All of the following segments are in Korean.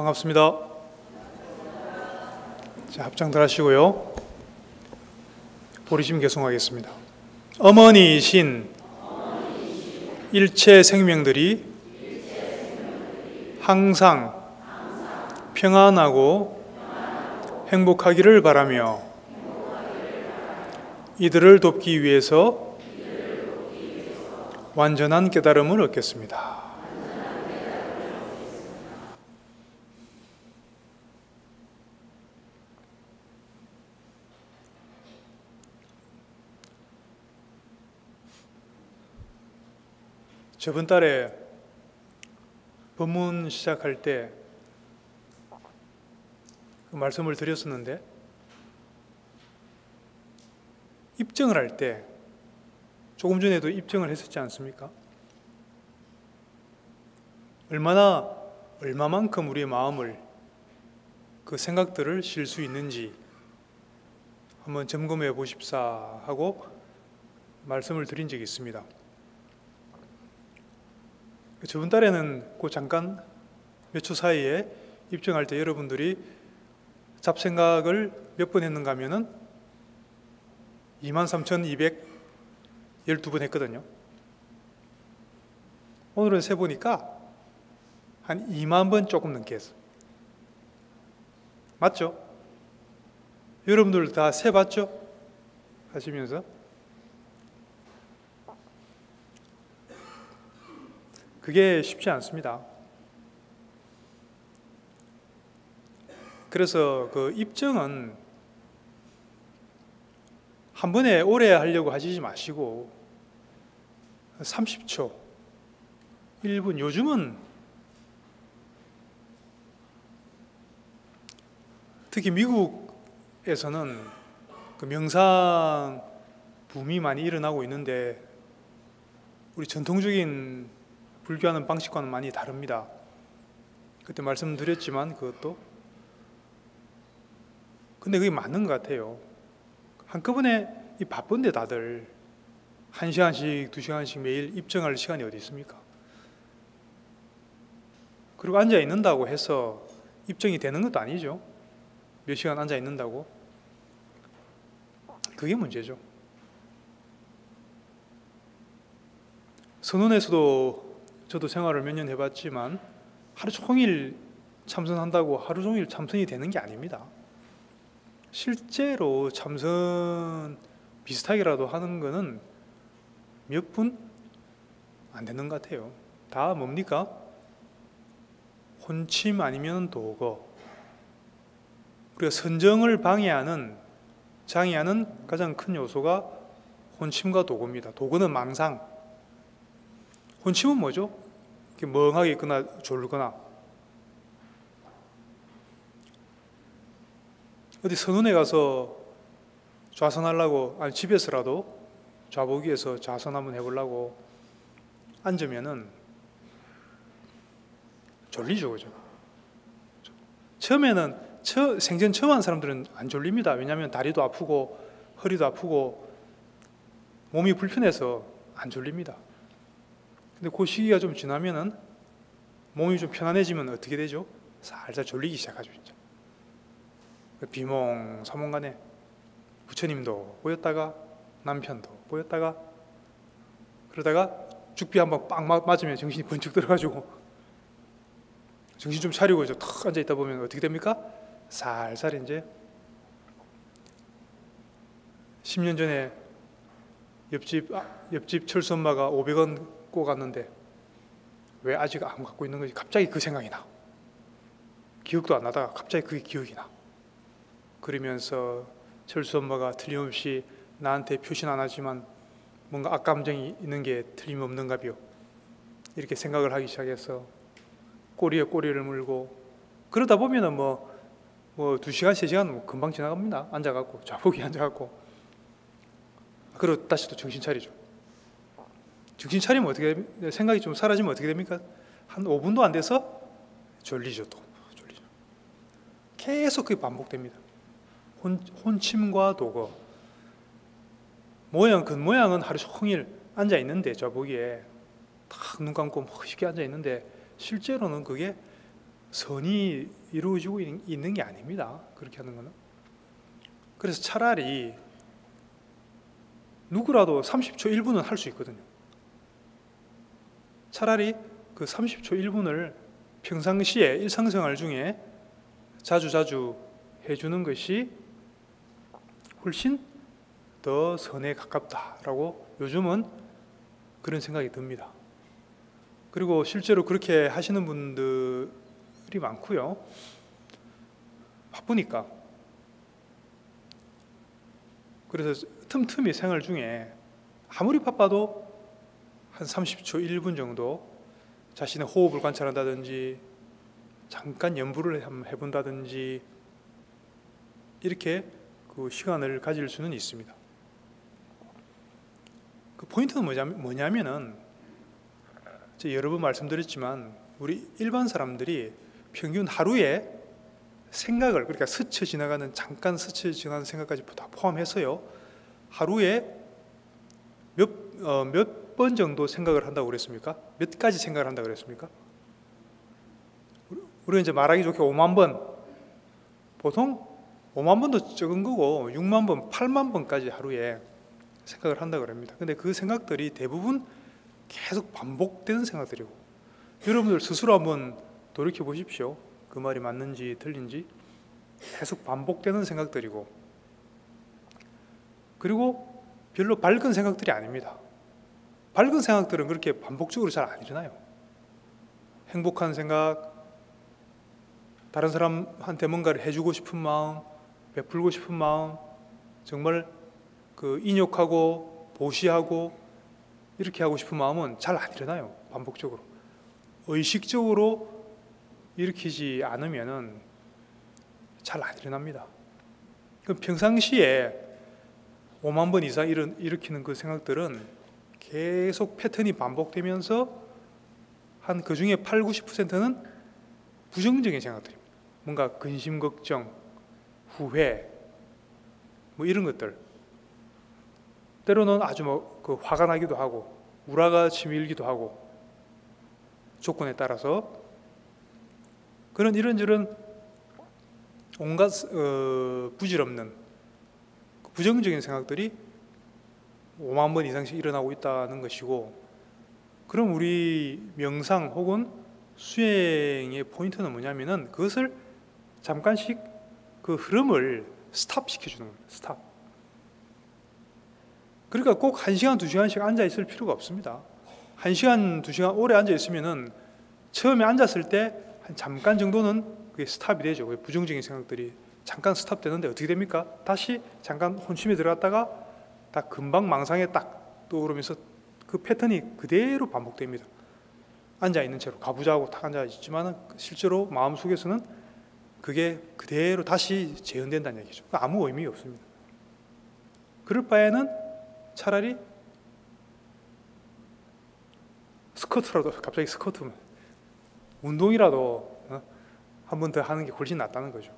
반갑습니다. 자, 합장들 하시고요. 보리심 개송하겠습니다. 어머니이신 일체 생명들이 항상 평안하고 행복하기를 바라며 이들을 돕기 위해서 완전한 깨달음을 얻겠습니다. 저번 달에 법문 시작할 때 그 말씀을 드렸었는데, 입증을 할 때 조금 전에도 입증을 했었지 않습니까? 얼마만큼 우리의 마음을, 그 생각들을 실 수 있는지 한번 점검해 보십사 하고 말씀을 드린 적이 있습니다. 저번 달에는 그 잠깐 몇 초 사이에 입증할 때 여러분들이 잡생각을 몇 번 했는가 하면은 23,212번 했거든요. 오늘은 세보니까 한 2만 번 조금 넘게 했어. 맞죠? 여러분들 다 세봤죠? 하시면서 그게 쉽지 않습니다. 그래서 그 입증은 한 번에 오래 하려고 하시지 마시고 30초, 1분, 요즘은 특히 미국에서는 그 명상 붐이 많이 일어나고 있는데 우리 전통적인 불교하는 방식과는 많이 다릅니다. 그때 말씀드렸지만 그것도. 근데 그게 맞는 것 같아요. 한꺼번에 이 바쁜데 다들 1시간씩 2시간씩 매일 입증할 시간이 어디 있습니까? 그리고 앉아 있는다고 해서 입증이 되는 것도 아니죠. 몇 시간 앉아 있는다고. 그게 문제죠. 선원에서도 저도 생활을 몇 년 해봤지만 하루 종일 참선한다고 하루 종일 참선이 되는 게 아닙니다. 실제로 참선 비슷하게라도 하는 거는 몇 분 안 되는 것 같아요. 다 뭡니까? 혼침 아니면 도거. 우리가 선정을 장애하는 가장 큰 요소가 혼침과 도거입니다. 도거는 망상. 혼침은 뭐죠? 이렇게 멍하게 있거나 졸거나. 어디 선원에 가서 좌선하려고, 아니 집에서라도 좌보기에서 좌선 한번 해보려고 앉으면은 졸리죠, 그죠? 처음에는 생전 처음 한 사람들은 안 졸립니다. 왜냐하면 다리도 아프고 허리도 아프고 몸이 불편해서 안 졸립니다. 근데 그 시기가 좀 지나면은 몸이 좀 편안해지면 어떻게 되죠? 살살 졸리기 시작하죠, 진짜. 비몽사몽간에 부처님도 보였다가 남편도 보였다가 그러다가 죽비 한번 빵 맞으면 정신이 번쩍 들어가지고 정신 좀 차리고 이제 탁 앉아 있다 보면 어떻게 됩니까? 살살 이제 10년 전에 옆집 철수 엄마가 500원 꿔 갔는데 왜 아직 안 갖고 있는 거지? 갑자기 그 생각이 나. 기억도 안 나다가 갑자기 그게 기억이 나. 그러면서 철수 엄마가 틀림없이 나한테 표시는 안 하지만 뭔가 악감정이 있는 게 틀림없는가비요. 이렇게 생각을 하기 시작해서 꼬리에 꼬리를 물고 그러다 보면은 뭐 2시간, 3시간 금방 지나갑니다. 앉아갖고 좌보기 앉아갖고 그러고 다시 또 정신 차리죠. 정신 차리면 어떻게 됩니까? 생각이 좀 사라지면 어떻게 됩니까? 한 5분도 안 돼서 졸리죠. 또 졸리죠. 계속 그게 반복됩니다. 혼침과 도거. 겉모양은 하루 종일 앉아 있는데 좌보기에 딱 눈 감고 쉽게 앉아 있는데 실제로는 그게 선이 이루어지고 있는 게 아닙니다. 그렇게 하는 거는. 그래서 차라리 누구라도 30초 1분은 할 수 있거든요. 차라리 그 30초 1분을 평상시에 일상생활 중에 자주자주 해주는 것이 훨씬 더 선에 가깝다라고 요즘은 그런 생각이 듭니다. 그리고 실제로 그렇게 하시는 분들이 많고요. 바쁘니까. 그래서 틈틈이 생활 중에 아무리 바빠도 한 30초, 1분 정도 자신의 호흡을 관찰한다든지 잠깐 연부를 한번 해본다든지 이렇게 그 시간을 가질 수는 있습니다. 그 포인트는 뭐냐면은 제가 여러 번 말씀드렸지만 우리 일반 사람들이 평균 하루에 생각을, 그러니까 잠깐 스쳐 지나가는 생각까지 다 포함해서요, 하루에 몇 번 정도 생각을 한다고 그랬습니까? 몇 가지 생각을 한다고 그랬습니까? 우리는 이제 말하기 좋게 5만 번, 보통 5만 번도 적은 거고 6만 번, 8만 번까지 하루에 생각을 한다고 합니다. 근데 그 생각들이 대부분 계속 반복되는 생각들이고, 여러분들 스스로 한번 돌이켜 보십시오. 그 말이 맞는지 틀린지. 계속 반복되는 생각들이고, 그리고 별로 밝은 생각들이 아닙니다. 밝은 생각들은 그렇게 반복적으로 잘 안 일어나요. 행복한 생각, 다른 사람한테 뭔가를 해주고 싶은 마음, 베풀고 싶은 마음, 정말 그 인욕하고 보시하고 이렇게 하고 싶은 마음은 잘 안 일어나요. 반복적으로. 의식적으로 일으키지 않으면은 잘 안 일어납니다. 그럼 평상시에 5만 번 이상 일으키는 그 생각들은 계속 패턴이 반복되면서 한 그 중에 8, 90%는 부정적인 생각들입니다. 뭔가 근심, 걱정, 후회, 뭐 이런 것들. 때로는 아주 그 화가 나기도 하고 우라가 치밀기도 하고, 조건에 따라서 그런 이런저런 온갖 부질없는 부정적인 생각들이 5만 번 이상씩 일어나고 있다는 것이고, 그럼 우리 명상 혹은 수행의 포인트는 뭐냐면은 그것을 잠깐씩 그 흐름을 스탑 시켜주는 겁니다. 스탑. 그러니까 꼭 1시간, 2시간씩 앉아 있을 필요가 없습니다. 1시간, 2시간 오래 앉아 있으면은 처음에 앉았을 때 한 잠깐 정도는 그게 스탑이 되죠. 부정적인 생각들이 잠깐 스탑되는데 어떻게 됩니까? 다시 잠깐 혼침에 들어갔다가 딱 금방 망상에 딱 떠오르면서 그 패턴이 그대로 반복됩니다. 앉아 있는 채로 가부좌하고 딱 앉아 있지만 실제로 마음속에서는 그게 그대로 다시 재현된다는 얘기죠. 아무 의미가 없습니다. 그럴 바에는 차라리 스쿼트라도, 갑자기 스쿼트면 운동이라도 한 번 더 하는 게 훨씬 낫다는 거죠.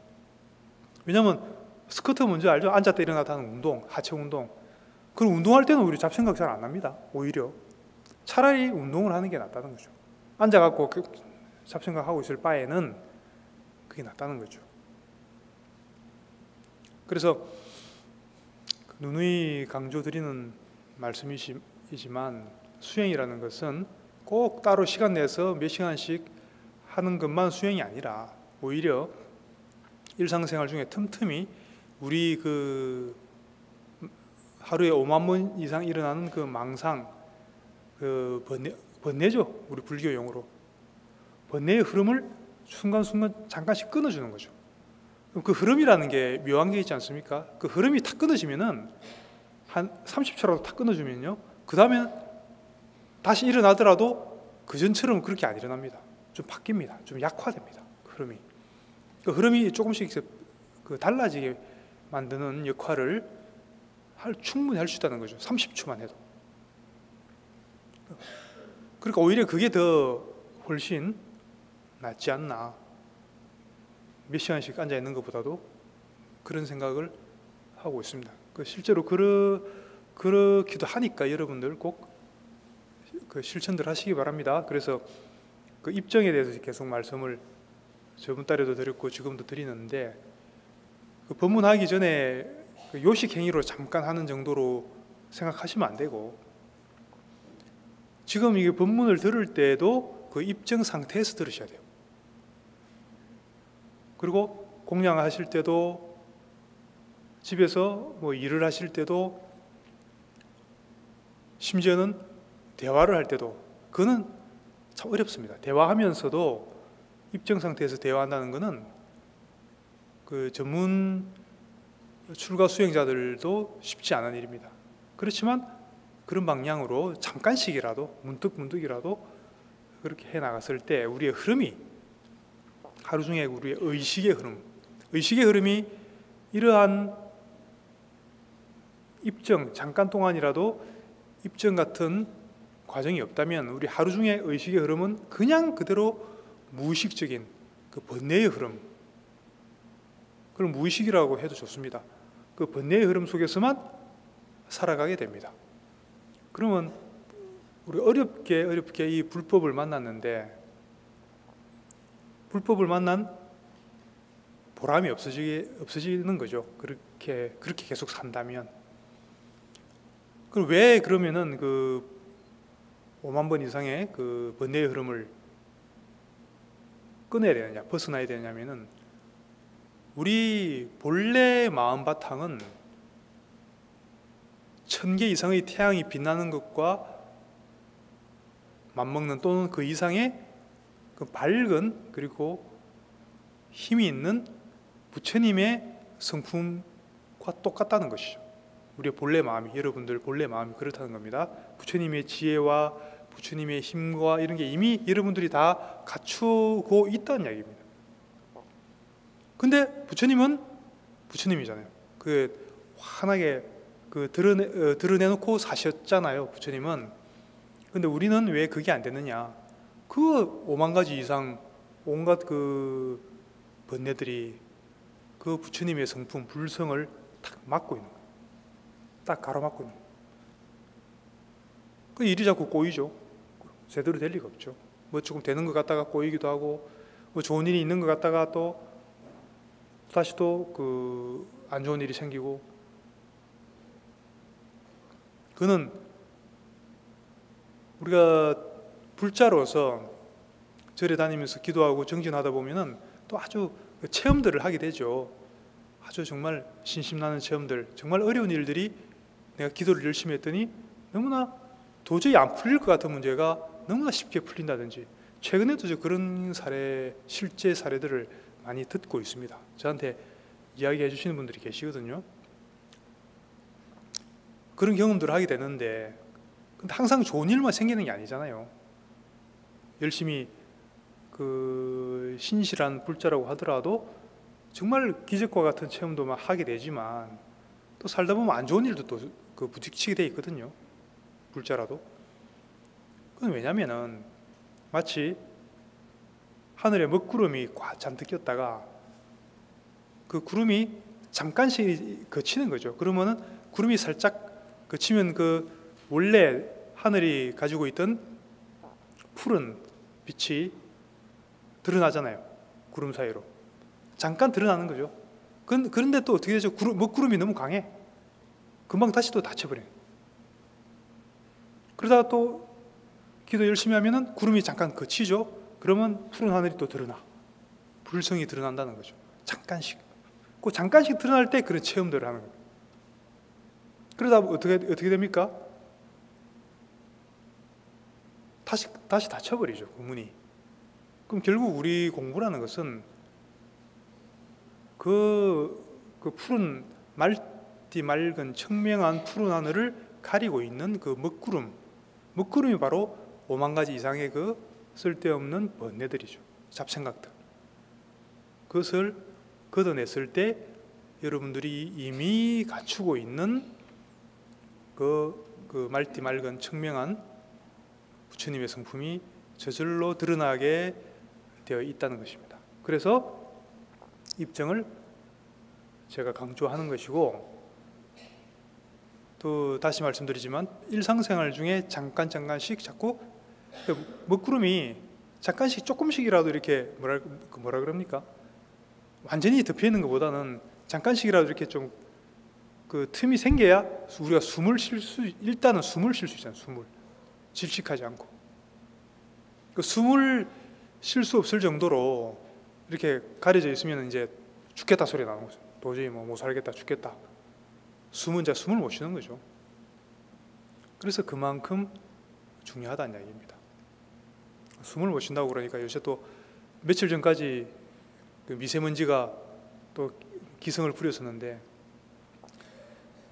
왜냐하면 스쿼트 뭔지 알죠? 앉았다 일어났다 하는 운동, 하체 운동. 그럼 운동할 때는 우리 잡생각 잘 안 납니다. 오히려 차라리 운동을 하는 게 낫다는 거죠. 앉아갖고 잡생각하고 있을 바에는 그게 낫다는 거죠. 그래서 누누이 강조드리는 말씀이지만 수행이라는 것은 꼭 따로 시간 내서 몇 시간씩 하는 것만 수행이 아니라 오히려 일상생활 중에 틈틈이 우리 그 하루에 5만 번 이상 일어나는 그 망상, 그 번뇌죠. 우리 불교 용어로 번뇌의 흐름을 순간순간 잠깐씩 끊어주는 거죠. 그럼 그 흐름이라는 게 묘한 게 있지 않습니까? 그 흐름이 탁 끊어지면은 한 30초라도 탁 끊어주면요, 그 다음에 다시 일어나더라도 그 전처럼 그렇게 안 일어납니다. 좀 바뀝니다. 좀 약화됩니다. 그 흐름이. 그 흐름이 조금씩 그 달라지게 만드는 역할을 충분히 할 수 있다는 거죠. 30초만 해도. 그러니까 오히려 그게 더 훨씬 낫지 않나. 몇 시간씩 앉아 있는 것보다도 그런 생각을 하고 있습니다. 실제로 그렇기도 하니까 여러분들 꼭 그 실천들 하시기 바랍니다. 그래서 그 입정에 대해서 계속 말씀을 저번 달에도 드렸고 지금도 드리는데, 그 법문하기 전에 그 요식 행위로 잠깐 하는 정도로 생각하시면 안 되고, 지금 이게 법문을 들을 때도 그 입정 상태에서 들으셔야 돼요. 그리고 공양하실 때도, 집에서 뭐 일을 하실 때도, 심지어는 대화를 할 때도, 그거는 참 어렵습니다. 대화하면서도 입정 상태에서 대화한다는 것은 그 전문 출가 수행자들도 쉽지 않은 일입니다. 그렇지만 그런 방향으로 잠깐씩이라도, 문득문득이라도 그렇게 해 나갔을 때 우리의 흐름이, 하루 중에 우리의 의식의 흐름이 이러한 입정, 잠깐 동안이라도 입정 같은 과정이 없다면 우리 하루 중에 의식의 흐름은 그냥 그대로 무의식적인 그 번뇌의 흐름, 그럼 무의식이라고 해도 좋습니다. 그 번뇌의 흐름 속에서만 살아가게 됩니다. 그러면 우리 어렵게 이 불법을 만났는데, 불법을 만난 보람이 없어지는 거죠. 그렇게 계속 산다면. 그럼 왜 그러면은 그 5만 번 이상의 그 번뇌의 흐름을 끊어야 되느냐, 벗어나야 되냐면은, 우리 본래 마음 바탕은 1000개 이상의 태양이 빛나는 것과 맞먹는, 또는 그 이상의 그 밝은 그리고 힘이 있는 부처님의 성품과 똑같다는 것이죠. 우리의 본래 마음이, 여러분들 본래 마음이 그렇다는 겁니다. 부처님의 지혜와 부처님의 힘과 이런 게 이미 여러분들이 다 갖추고 있다는 이야기입니다. 근데 부처님은 부처님이잖아요. 그 환하게 그 드러내놓고 사셨잖아요, 부처님은. 근데 우리는 왜 그게 안 되느냐? 그 5만 가지 이상 온갖 그 번뇌들이 그 부처님의 성품, 불성을 딱 막고 있는 거예요. 딱 가로막고 있는 거예요. 그 일이 자꾸 꼬이죠. 제대로 될 리가 없죠. 뭐 조금 되는 것 같다가 꼬이기도 하고, 뭐 좋은 일이 있는 것 같다가 또 다시 또 그 안 좋은 일이 생기고. 그는 우리가 불자로서 절에 다니면서 기도하고 정진하다 보면은 또 아주 체험들을 하게 되죠. 아주 정말 신심나는 체험들, 정말 어려운 일들이, 내가 기도를 열심히 했더니 너무나 도저히 안 풀릴 것 같은 문제가 너무나 쉽게 풀린다든지, 최근에도 저 그런 실제 사례들을 많이 듣고 있습니다. 저한테 이야기해 주시는 분들이 계시거든요. 그런 경험들을 하게 되는데, 근데 항상 좋은 일만 생기는 게 아니잖아요. 열심히 그 신실한 불자라고 하더라도 정말 기적과 같은 체험도 막 하게 되지만, 또 살다 보면 안 좋은 일도 또 그 부딪히게 돼 있거든요, 불자라도. 그건 왜냐면은 마치 하늘에 먹구름이 잔뜩 꼈다가 그 구름이 잠깐씩 그치는 거죠. 그러면은 구름이 살짝 그치면 그 원래 하늘이 가지고 있던 푸른 빛이 드러나잖아요, 구름 사이로. 잠깐 드러나는 거죠. 그런데 또 어떻게 되죠? 먹구름이 너무 강해. 금방 다시 또 닫혀버려요. 그러다가 또 기도 열심히 하면은 구름이 잠깐 그치죠. 그러면 푸른 하늘이 또 드러나. 불성이 드러난다는 거죠. 잠깐씩. 그 잠깐씩 드러날 때 그런 체험들을 하는 거예요. 그러다 어떻게 됩니까? 다시 닫혀버리죠, 그 문이. 그럼 결국 우리 공부라는 것은 그 푸른 맑은 청명한 푸른 하늘을 가리고 있는 그 먹구름이 바로 5만 가지 이상의 그 쓸데없는 번뇌들이죠. 잡생각들. 그것을 걷어냈을 때 여러분들이 이미 갖추고 있는 그 맑은 청명한 부처님의 성품이 저절로 드러나게 되어 있다는 것입니다. 그래서 입정을 제가 강조하는 것이고, 또 다시 말씀드리지만 일상생활 중에 잠깐씩 자꾸 먹구름이 잠깐씩 조금씩이라도 이렇게 뭐라 그럽니까? 완전히 덮여 있는 것보다는 잠깐씩이라도 이렇게 좀 그 틈이 생겨야 우리가 일단은 숨을 쉴 수 있잖아요. 숨을 질식하지 않고 그 숨을 쉴 수 없을 정도로 이렇게 가려져 있으면 이제 죽겠다 소리 나는 거죠. 도저히 못 살겠다, 죽겠다. 숨을 못 쉬는 거죠. 그래서 그만큼 중요하다는 이야기입니다. 숨을 못 쉰다고 그러니까 요새 또 며칠 전까지 그 미세먼지가 또 기승을 부렸었는데,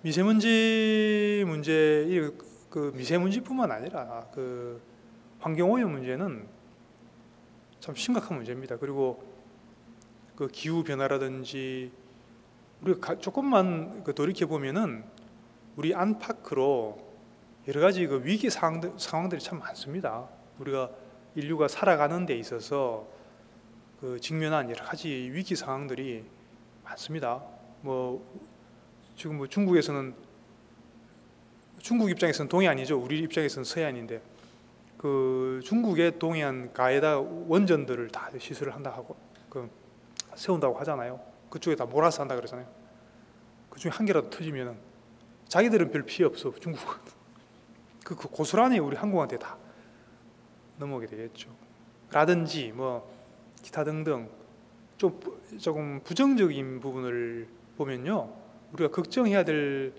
미세먼지 문제, 그 미세먼지뿐만 아니라 그 환경오염 문제는 참 심각한 문제입니다. 그리고 그 기후 변화라든지 우리가 조금만 돌이켜 보면은 우리 안팎으로 여러 가지 그 위기 상황들이 참 많습니다. 우리가 인류가 살아가는 데 있어서 그 직면한 여러 가지 위기 상황들이 많습니다. 지금 중국 입장에서는 동해안이죠. 우리 입장에서는 서해안인데 그 중국의 동해안 가에다 원전들을 다 시설을 한다 하고 세운다고 하잖아요. 그쪽에 다 몰아서 한다 그러잖아요. 그 중에 한 개라도 터지면은 자기들은 별 피해 없어. 중국은 그 고스란히 우리 한국한테 다 넘어오게 되겠죠. 라든지 기타 등등 조금 부정적인 부분을 보면요, 우리가 걱정해야 될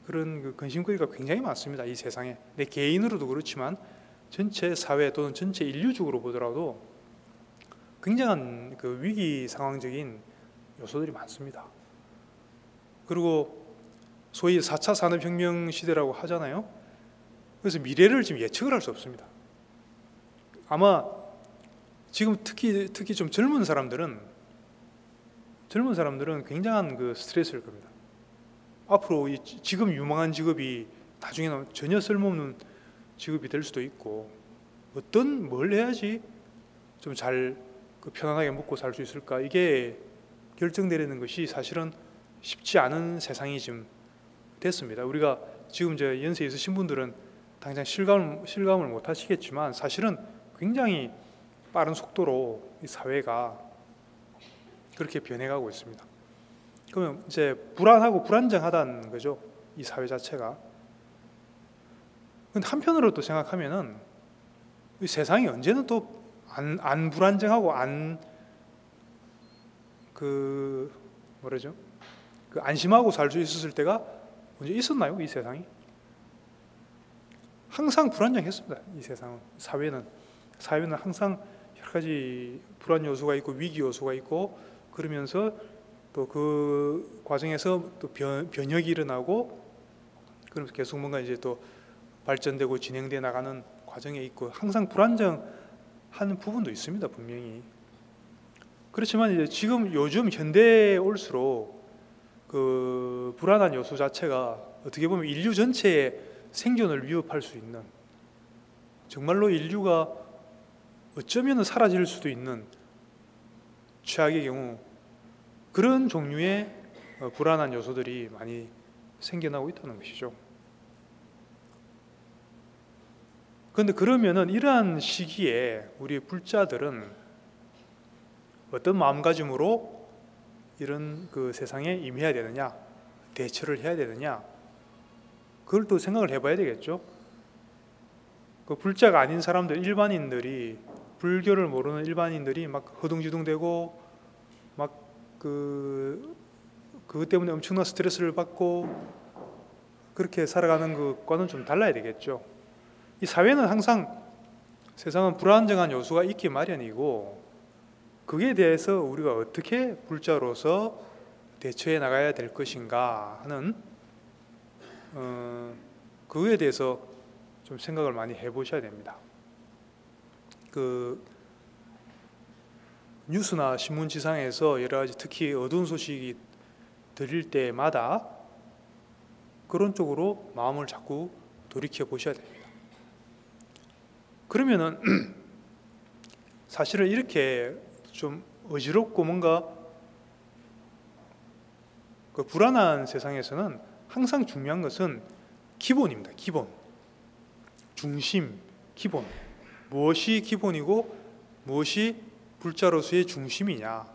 그런 그 근심거리가 굉장히 많습니다. 이 세상에 내 개인으로도 그렇지만 전체 사회 또는 전체 인류적으로 보더라도 굉장한 그 위기 상황적인 요소들이 많습니다. 그리고 소위 4차 산업혁명 시대라고 하잖아요. 그래서 미래를 지금 예측을 할 수 없습니다. 아마 지금 특히 좀 젊은 사람들은 굉장한 그 스트레스일 겁니다. 앞으로 지금 유망한 직업이 나중에는 전혀 쓸모없는 직업이 될 수도 있고, 뭘 해야지 좀 잘 편안하게 먹고 살 수 있을까, 이게 결정되려는 것이 사실은 쉽지 않은 세상이 지금 됐습니다. 우리가 지금 연세에 있으신 분들은 당장 실감을 못 하시겠지만 사실은 굉장히 빠른 속도로 이 사회가 그렇게 변해가고 있습니다. 그러면 이제 불안하고 불안정하다는 거죠, 이 사회 자체가. 근데 한편으로 또 생각하면은 이 세상이 언제는 또 안 불안정하고 안심하고 살 수 있었을 때가 언제 있었나요? 이 세상이 항상 불안정했습니다. 이 세상은, 사회는 항상 여러 가지 불안 요소가 있고 위기 요소가 있고, 그러면서 또 그 과정에서 또 변혁이 일어나고, 그러면서 계속 뭔가 이제 또 발전되고 진행돼 나가는 과정에 있고, 항상 불안정한 부분도 있습니다, 분명히. 그렇지만 이제 지금 요즘 현대에 올수록 그 불안한 요소 자체가 어떻게 보면 인류 전체의 생존을 위협할 수 있는, 정말로 인류가 어쩌면 사라질 수도 있는 최악의 경우 그런 종류의 불안한 요소들이 많이 생겨나고 있다는 것이죠. 그런데 그러면은 이러한 시기에 우리 불자들은 어떤 마음가짐으로 이런 그 세상에 임해야 되느냐, 대처를 해야 되느냐, 그걸 또 생각을 해봐야 되겠죠. 그 불자가 아닌 사람들, 불교를 모르는 일반인들이 막 허둥지둥대고 막 그것 때문에 엄청난 스트레스를 받고 그렇게 살아가는 것과는 좀 달라야 되겠죠. 이 사회는 항상, 세상은 불안정한 요소가 있기 마련이고, 그에 대해서 우리가 어떻게 불자로서 대처해 나가야 될 것인가 하는 그거에 대해서 좀 생각을 많이 해보셔야 됩니다. 그 뉴스나 신문지상에서 여러 가지 특히 어두운 소식이 들릴 때마다 그런 쪽으로 마음을 자꾸 돌이켜 보셔야 됩니다. 그러면은 사실은 이렇게 좀 어지럽고 뭔가 그 불안한 세상에서는 항상 중요한 것은 기본입니다. 기본, 중심, 기본. 무엇이 기본이고 무엇이 불자로서의 중심이냐,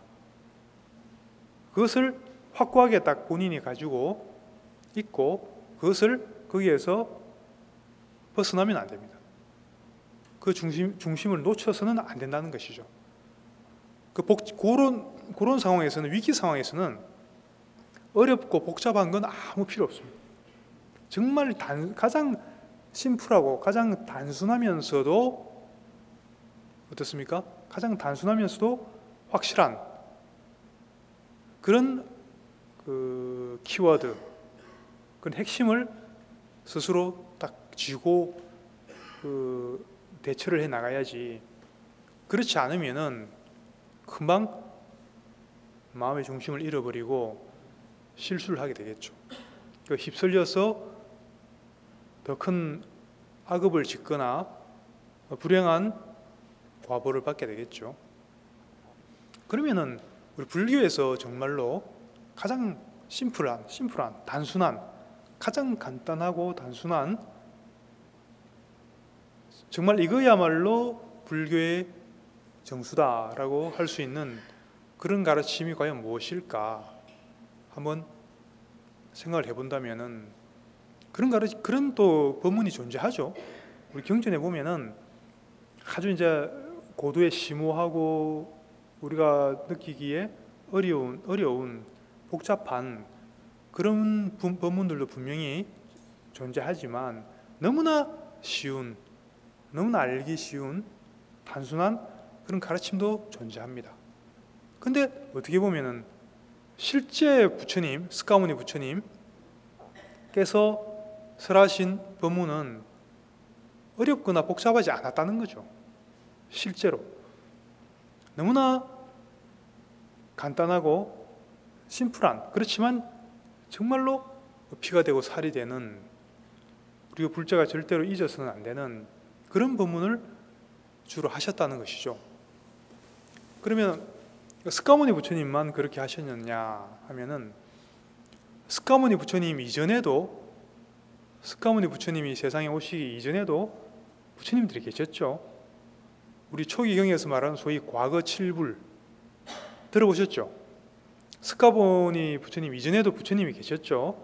그것을 확고하게 딱 본인이 가지고 있고 그것을 거기에서 벗어나면 안 됩니다. 그 중심을 놓쳐서는 안 된다는 것이죠. 그런 상황에서는, 위기 상황에서는 어렵고 복잡한 건 아무 필요 없습니다. 정말 가장 심플하고 가장 단순하면서도 어떻습니까? 가장 단순하면서도 확실한 그런 그 키워드, 그런 핵심을 스스로 딱 쥐고 그 대처를 해 나가야지. 그렇지 않으면은 금방 마음의 중심을 잃어버리고 실수를 하게 되겠죠. 휩쓸려서 더 큰 악업을 짓거나 불행한 과보를 받게 되겠죠. 그러면은 우리 불교에서 정말로 가장 심플한, 단순한, 가장 간단하고 단순한, 정말 이거야말로 불교의 정수다라고 할 수 있는 그런 가르침이 과연 무엇일까 한번 생각을 해본다면은, 그런 또 법문이 존재하죠. 우리 경전에 보면은 아주 이제 고도의 심오하고 우리가 느끼기에 어려운 복잡한 그런 법문들도 분명히 존재하지만 너무나 쉬운, 너무나 알기 쉬운 단순한 그런 가르침도 존재합니다. 근데 어떻게 보면은 실제 부처님, 스가모니 부처님께서 설하신 법문은 어렵거나 복잡하지 않았다는 거죠. 실제로 너무나 간단하고 심플한, 그렇지만 정말로 피가 되고 살이 되는, 우리가 불자가 절대로 잊어서는 안 되는 그런 법문을 주로 하셨다는 것이죠. 그러면 스가모니 부처님만 그렇게 하셨느냐 하면은, 스가모니 부처님 이전에도, 스가모니 부처님이 세상에 오시기 이전에도 부처님들이 계셨죠. 우리 초기경에서 말하는 소위 과거 칠불 들어보셨죠? 스가모니 부처님 이전에도 부처님이 계셨죠.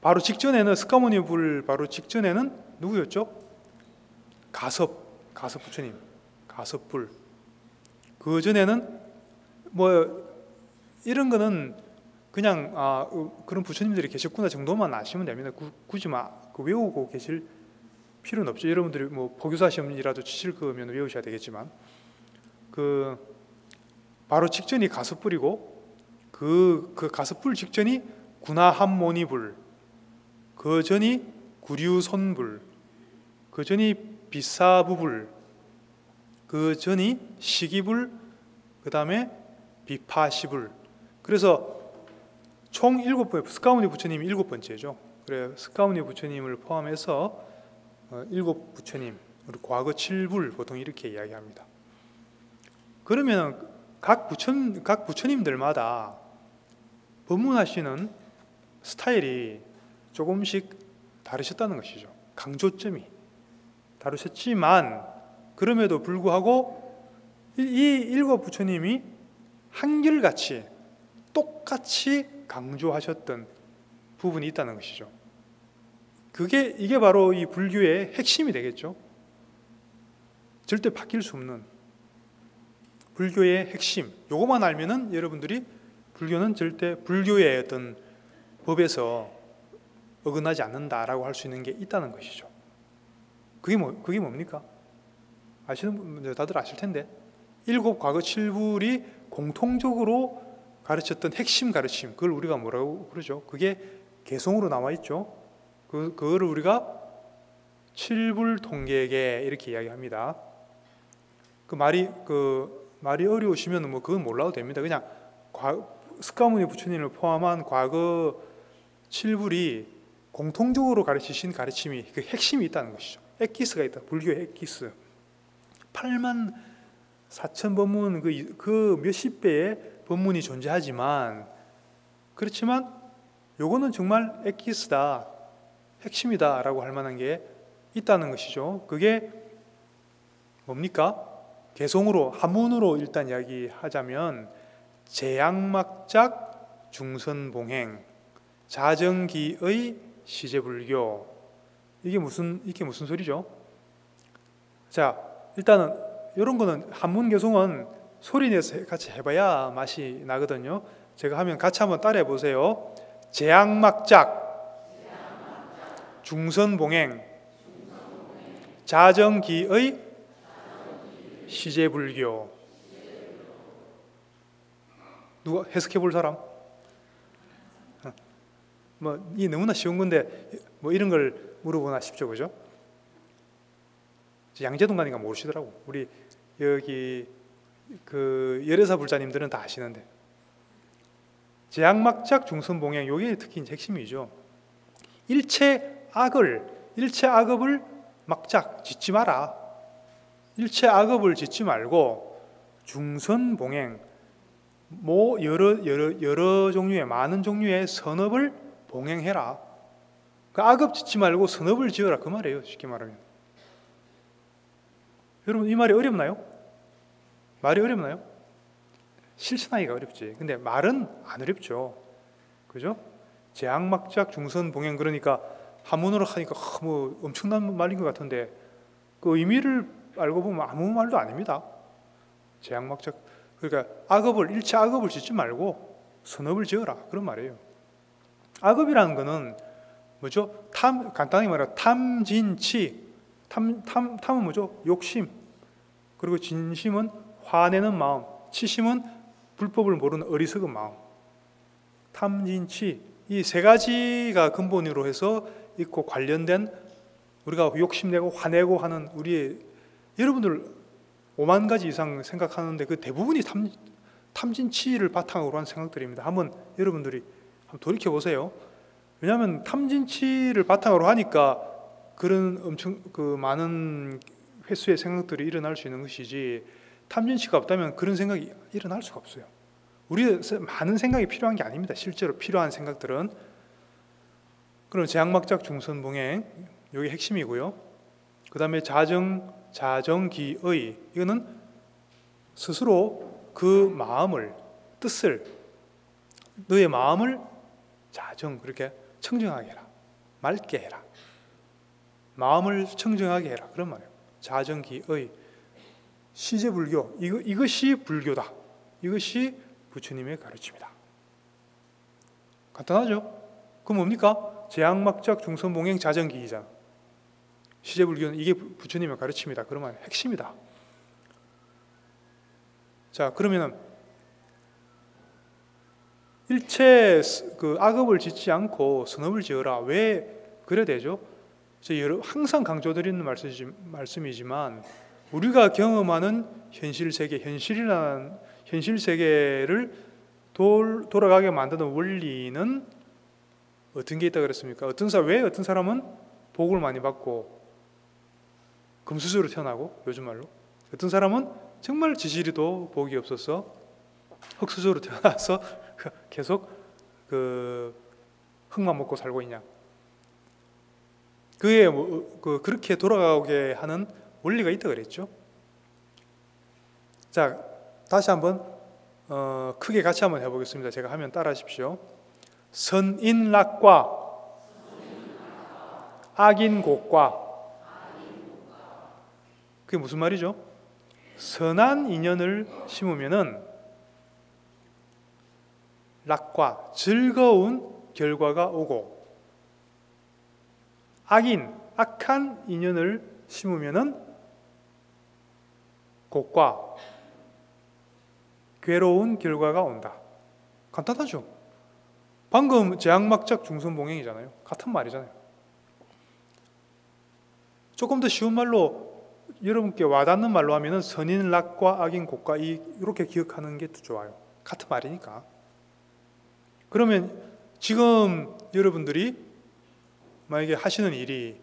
바로 직전에는, 스가모니 불 바로 직전에는 누구였죠? 가섭 부처님, 가섭불. 그 전에는 뭐 이런 거는 그냥 그런 부처님들이 계셨구나 정도만 아시면 됩니다. 굳이 외우고 계실 필요는 없죠. 여러분들이 뭐 포교사 시험이라도 치실 거면 외우셔야 되겠지만, 그 바로 직전이 가섭불이고 그 가섭불 직전이 구나함모니불, 그 전이 구류손불, 그 전이 비사부불, 그 전이 시기불, 그 다음에 비파시불. 그래서 총 7번, 스가모니 부처님이 7번째죠. 그래, 스가모니 부처님을 포함해서 7부처님, 우리 과거 7불 보통 이렇게 이야기합니다. 그러면 각 부처님들마다 법문하시는 스타일이 조금씩 다르셨다는 것이죠. 강조점이 다르셨지만 그럼에도 불구하고 이 7부처님이 한결같이 똑같이 강조하셨던 부분이 있다는 것이죠. 이게 바로 이 불교의 핵심이 되겠죠. 절대 바뀔 수 없는 불교의 핵심. 요것만 알면은 여러분들이 불교는 절대 불교의 어떤 법에서 어긋나지 않는다라고 할 수 있는 게 있다는 것이죠. 그게 뭡니까? 아시는 분들 다들 아실 텐데, 7 과거 7불이 공통적으로 가르쳤던 핵심 가르침, 그걸 우리가 뭐라고 그러죠? 그게 개송으로 나와 있죠. 그거를 우리가 7불 통계계 이렇게 이야기합니다. 그 말이 어려우시면 뭐 그건 몰라도 됩니다. 그냥 스가모니 부처님을 포함한 과거 7불이 공통적으로 가르치신 가르침이, 그 핵심이 있다는 것이죠. 엑기스가 있다. 불교의 엑기스. 84,000 법문, 그 몇십 배의 법문이 존재하지만, 그렇지만 요거는 정말 엑기스다, 핵심이다 라고 할 만한 게 있다는 것이죠. 그게 뭡니까? 개송으로 한문으로 일단 이야기하자면 제약막작 중선봉행 자정기의 시제불교, 이게 무슨 소리죠? 자, 일단은 이런 거는 한문 개송은 소리 내서 같이 해봐야 맛이 나거든요. 제가 하면 같이 한번 따라해 보세요. 제약막작 중선봉행 자정기의 시제불교. 누가 해석해 볼 사람? 이 너무나 쉬운 건데 이런 걸 물어보나 싶죠, 그죠? 양재동관인가 모르시더라고. 우리 여기 그 열애사 불자님들은 다 아시는데 제약막작 중선봉행, 요게 특히 핵심이죠. 일체 악업을 막작 짓지 마라. 일체 악업을 짓지 말고 중선봉행, 여러 종류의 많은 종류의 선업을 봉행해라. 그 악업 짓지 말고 선업을 지어라, 그 말이에요. 쉽게 말하면. 여러분, 이 말이 어렵나요? 말이 어렵나요? 실천하기가 어렵지. 근데 말은 안 어렵죠. 그죠? 제약막작 중선봉행, 그러니까 한문으로 하니까 엄청난 말인 것 같은데 그 의미를 알고 보면 아무 말도 아닙니다. 제약막작, 그러니까 일체 악업을 짓지 말고 선업을 지어라, 그런 말이에요. 악업이라는 거는 뭐죠? 간단히 말하면 탐진치. 탐은 뭐죠? 욕심. 그리고 진심은 화내는 마음. 치심은 불법을 모르는 어리석은 마음. 탐진치, 이 세 가지가 근본으로 해서 있고 관련된, 우리가 욕심내고 화내고 하는 우리의, 여러분들 5만 가지 이상 생각하는데 그 대부분이 탐진치를 바탕으로 한 생각들입니다. 한번 여러분들이 한번 돌이켜 보세요. 왜냐하면 탐진치를 바탕으로 하니까 그런 엄청 많은 횟수의 생각들이 일어날 수 있는 것이지, 탐진치가 없다면 그런 생각이 일어날 수가 없어요. 우리 많은 생각이 필요한 게 아닙니다. 실제로 필요한 생각들은. 그럼 제약막작 중선봉행, 이게 핵심이고요. 그 다음에 자정기의, 이거는 스스로 그 마음을, 뜻을, 너의 마음을 그렇게 청정하게 해라. 맑게 해라. 마음을 청정하게 해라, 그런 말이에요. 자정기의 시제불교, 이것이 불교다. 이것이 부처님의 가르침이다. 간단하죠? 그럼 뭡니까? 제약막작 중선봉행 자정기이자 시제불교는 이게 부처님의 가르침이다. 그러면 핵심이다. 자, 그러면은 일체 악업을 짓지 않고 선업을 지어라. 왜 그래야 되죠? 항상 강조드리는 말씀이지만 우리가 경험하는 현실 세계를 돌아가게 만드는 원리는 어떤 게 있다 그랬습니까? 왜 어떤 사람은 복을 많이 받고 금수저로 태어나고, 요즘 말로 어떤 사람은 정말 지지리도 복이 없어서 흙수저로 태어나서 계속 흙만 먹고 살고 있냐? 그게 그렇게 돌아가게 하는 원리가 있다 그랬죠. 자, 다시 한번 크게 같이 한번 해보겠습니다. 제가 하면 따라하십시오. 선인락과 악인곡과. 그게 무슨 말이죠? 선한 인연을 심으면은 락과 즐거운 결과가 오고, 악한 인연을 심으면은 곡과 괴로운 결과가 온다. 간단하죠? 방금 제약막작 중선봉행이잖아요. 같은 말이잖아요. 조금 더 쉬운 말로, 여러분께 와닿는 말로 하면은 선인락과 악인곡과, 이렇게 기억하는 게 더 좋아요. 같은 말이니까. 그러면 지금 여러분들이 만약에 하시는 일이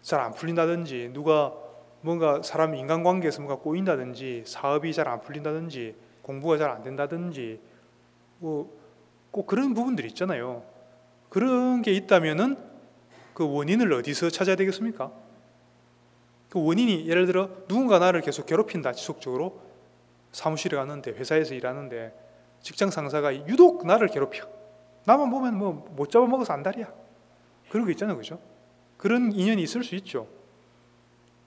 잘 안 풀린다든지, 누가 뭔가 사람 인간관계에서 뭔가 꼬인다든지, 사업이 잘 안 풀린다든지, 공부가 잘 안 된다든지, 꼭 그런 부분들이 있잖아요. 그런 게 있다면은 그 원인을 어디서 찾아야 되겠습니까? 그 원인이 예를 들어 누군가 나를 계속 괴롭힌다. 지속적으로 사무실에 갔는데, 회사에서 일하는데 직장 상사가 유독 나를 괴롭혀. 나만 보면 뭐 못 잡아먹어서 안달이야. 그런 거 있잖아요, 그죠? 그런 인연이 있을 수 있죠.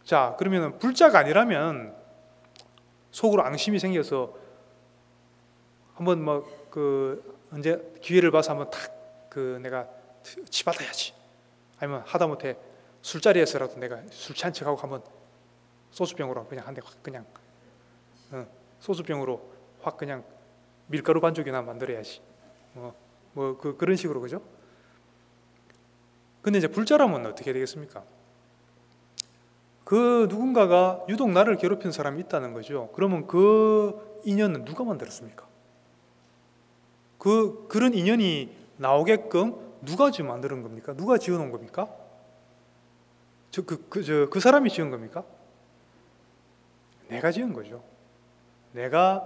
자, 그러면 불자가 아니라면 속으로 앙심이 생겨서 한번 언제 기회를 봐서 한번 내가 치받아야지. 아니면 하다못해 술자리에서라도 내가 술 취한 척하고 한번 소주병으로 그냥 한 대 확 그냥 소주병으로 확 그냥 밀가루 반죽이나 만들어야지. 그런 식으로, 그죠? 근데 이제 불자라면 어떻게 되겠습니까? 그 누군가가 유독 나를 괴롭힌 사람이 있다는 거죠. 그러면 그 인연은 누가 만들었습니까? 그런 인연이 나오게끔 누가 지금 만드는 겁니까? 누가 지어놓은 겁니까? 그 사람이 지은 겁니까? 내가 지은 거죠. 내가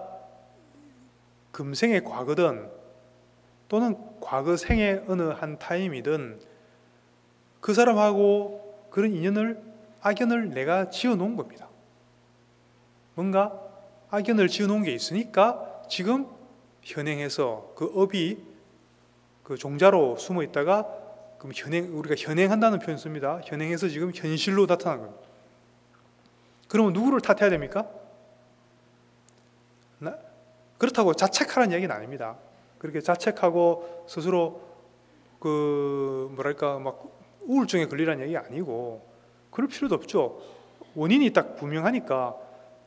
금생의 과거든 또는 과거 생의 어느 한 타임이든 그 사람하고 그런 악연을 내가 지어놓은 겁니다. 뭔가 악연을 지어놓은 게 있으니까 지금 현행해서 그 업이 그 종자로 숨어 있다가 그럼 우리가 현행한다는 표현 씁니다. 현행해서 지금 현실로 나타난 겁니다. 그러면 누구를 탓해야 됩니까? 그렇다고 자책하라는 얘기는 아닙니다. 그렇게 자책하고 스스로 막 우울증에 걸리라는 얘기가 아니고 그럴 필요도 없죠. 원인이 딱 분명하니까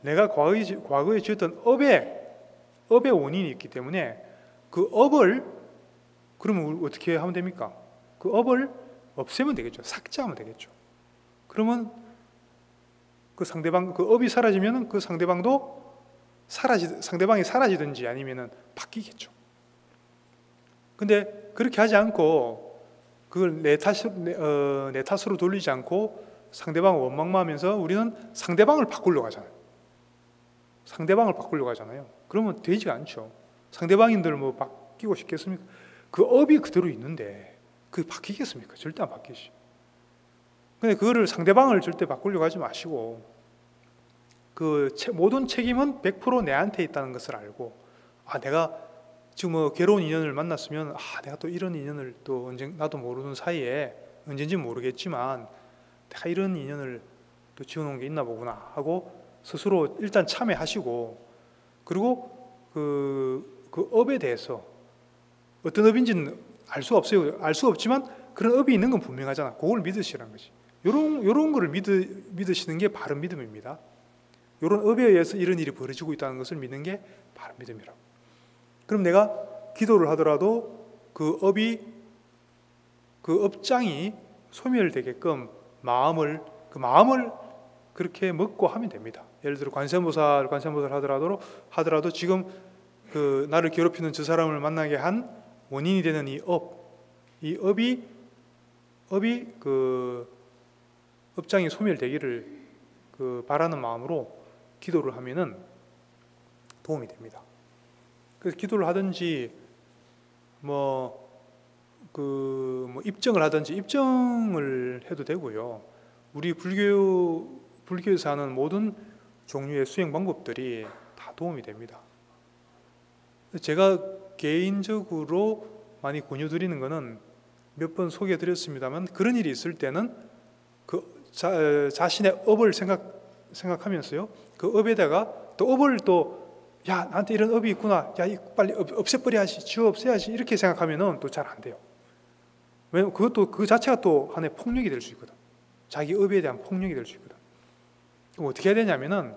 내가 과거에 지었던 업의 원인이 있기 때문에 그 업을 그러면 어떻게 하면 됩니까? 그 업을 없애면 되겠죠. 삭제하면 되겠죠. 그러면 그 업이 사라지면 그 상대방이 사라지든지 아니면은 바뀌겠죠. 근데 그렇게 하지 않고 그걸 내 탓으로 돌리지 않고 상대방을 원망하면서 우리는 상대방을 바꾸려고 하잖아요. 그러면 되지가 않죠. 상대방인들 뭐 바뀌고 싶겠습니까? 그 업이 그대로 있는데 그게 바뀌겠습니까? 절대 안 바뀌지. 근데 그거를 상대방을 절대 바꾸려고 하지 마시고 모든 책임은 100% 내한테 있다는 것을 알고 내가 지금 괴로운 인연을 만났으면 내가 또 이런 인연을 또 언제 나도 모르는 사이에 언젠지는 모르겠지만 내가 이런 인연을 또 지어놓은 게 있나 보구나 하고 스스로 일단 참회하시고 그리고 그 업에 대해서 어떤 업인지는 알 수 없어요. 알 수 없지만 그런 업이 있는 건 분명하잖아. 그걸 믿으시라는 거지. 요런 거를 믿으시는 게 바른 믿음입니다. 요런 업에 의해서 이런 일이 벌어지고 있다는 것을 믿는 게 바른 믿음이라고. 그럼 내가 기도를 하더라도 그 업장이 소멸되게끔 마음을 그렇게 먹고 하면 됩니다. 예를 들어 관세음보살 하더라도 지금 나를 괴롭히는 저 사람을 만나게 한 원인이 되는 이 업이 그 업장이 소멸되기를 바라는 마음으로 기도를 하면은 도움이 됩니다. 그래서 기도를 하든지 입증을 하든지 입증을 해도 되고요. 우리 불교에서 하는 모든 종류의 수행 방법들이 다 도움이 됩니다. 제가 개인적으로 많이 권유드리는 것은 몇 번 소개해드렸습니다만 그런 일이 있을 때는 자신의 업을 생각하면서요. 그 업에다가 또 업을 야 나한테 이런 업이 있구나. 야 빨리 없애버려야지. 지워 없애야지. 이렇게 생각하면은 또 잘 안 돼요. 왜냐면 그것도 그 자체가 또 하나의 폭력이 될 수 있거든. 자기 업에 대한 폭력이 될 수 있거든. 그럼 어떻게 해야 되냐면은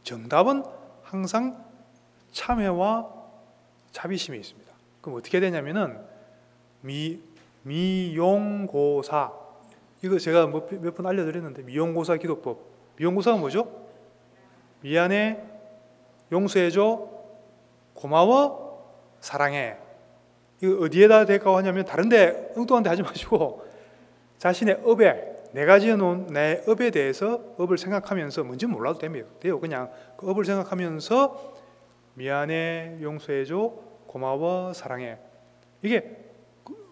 정답은 항상 참회와 자비심에 있습니다. 그럼 어떻게 해야 되냐면은 미용고사 이거 제가 몇 번 알려드렸는데 미용고사 기도법. 미용고사가 뭐죠? 미안해, 용서해줘, 고마워, 사랑해. 이거 어디에다 대고 하냐면 다른데 엉뚱한 데 하지 마시고 자신의 업에 내가 지어놓은 내 업에 대해서 업을 생각하면서 뭔지 몰라도 돼요. 그냥 그 업을 생각하면서 미안해, 용서해줘, 고마워, 사랑해.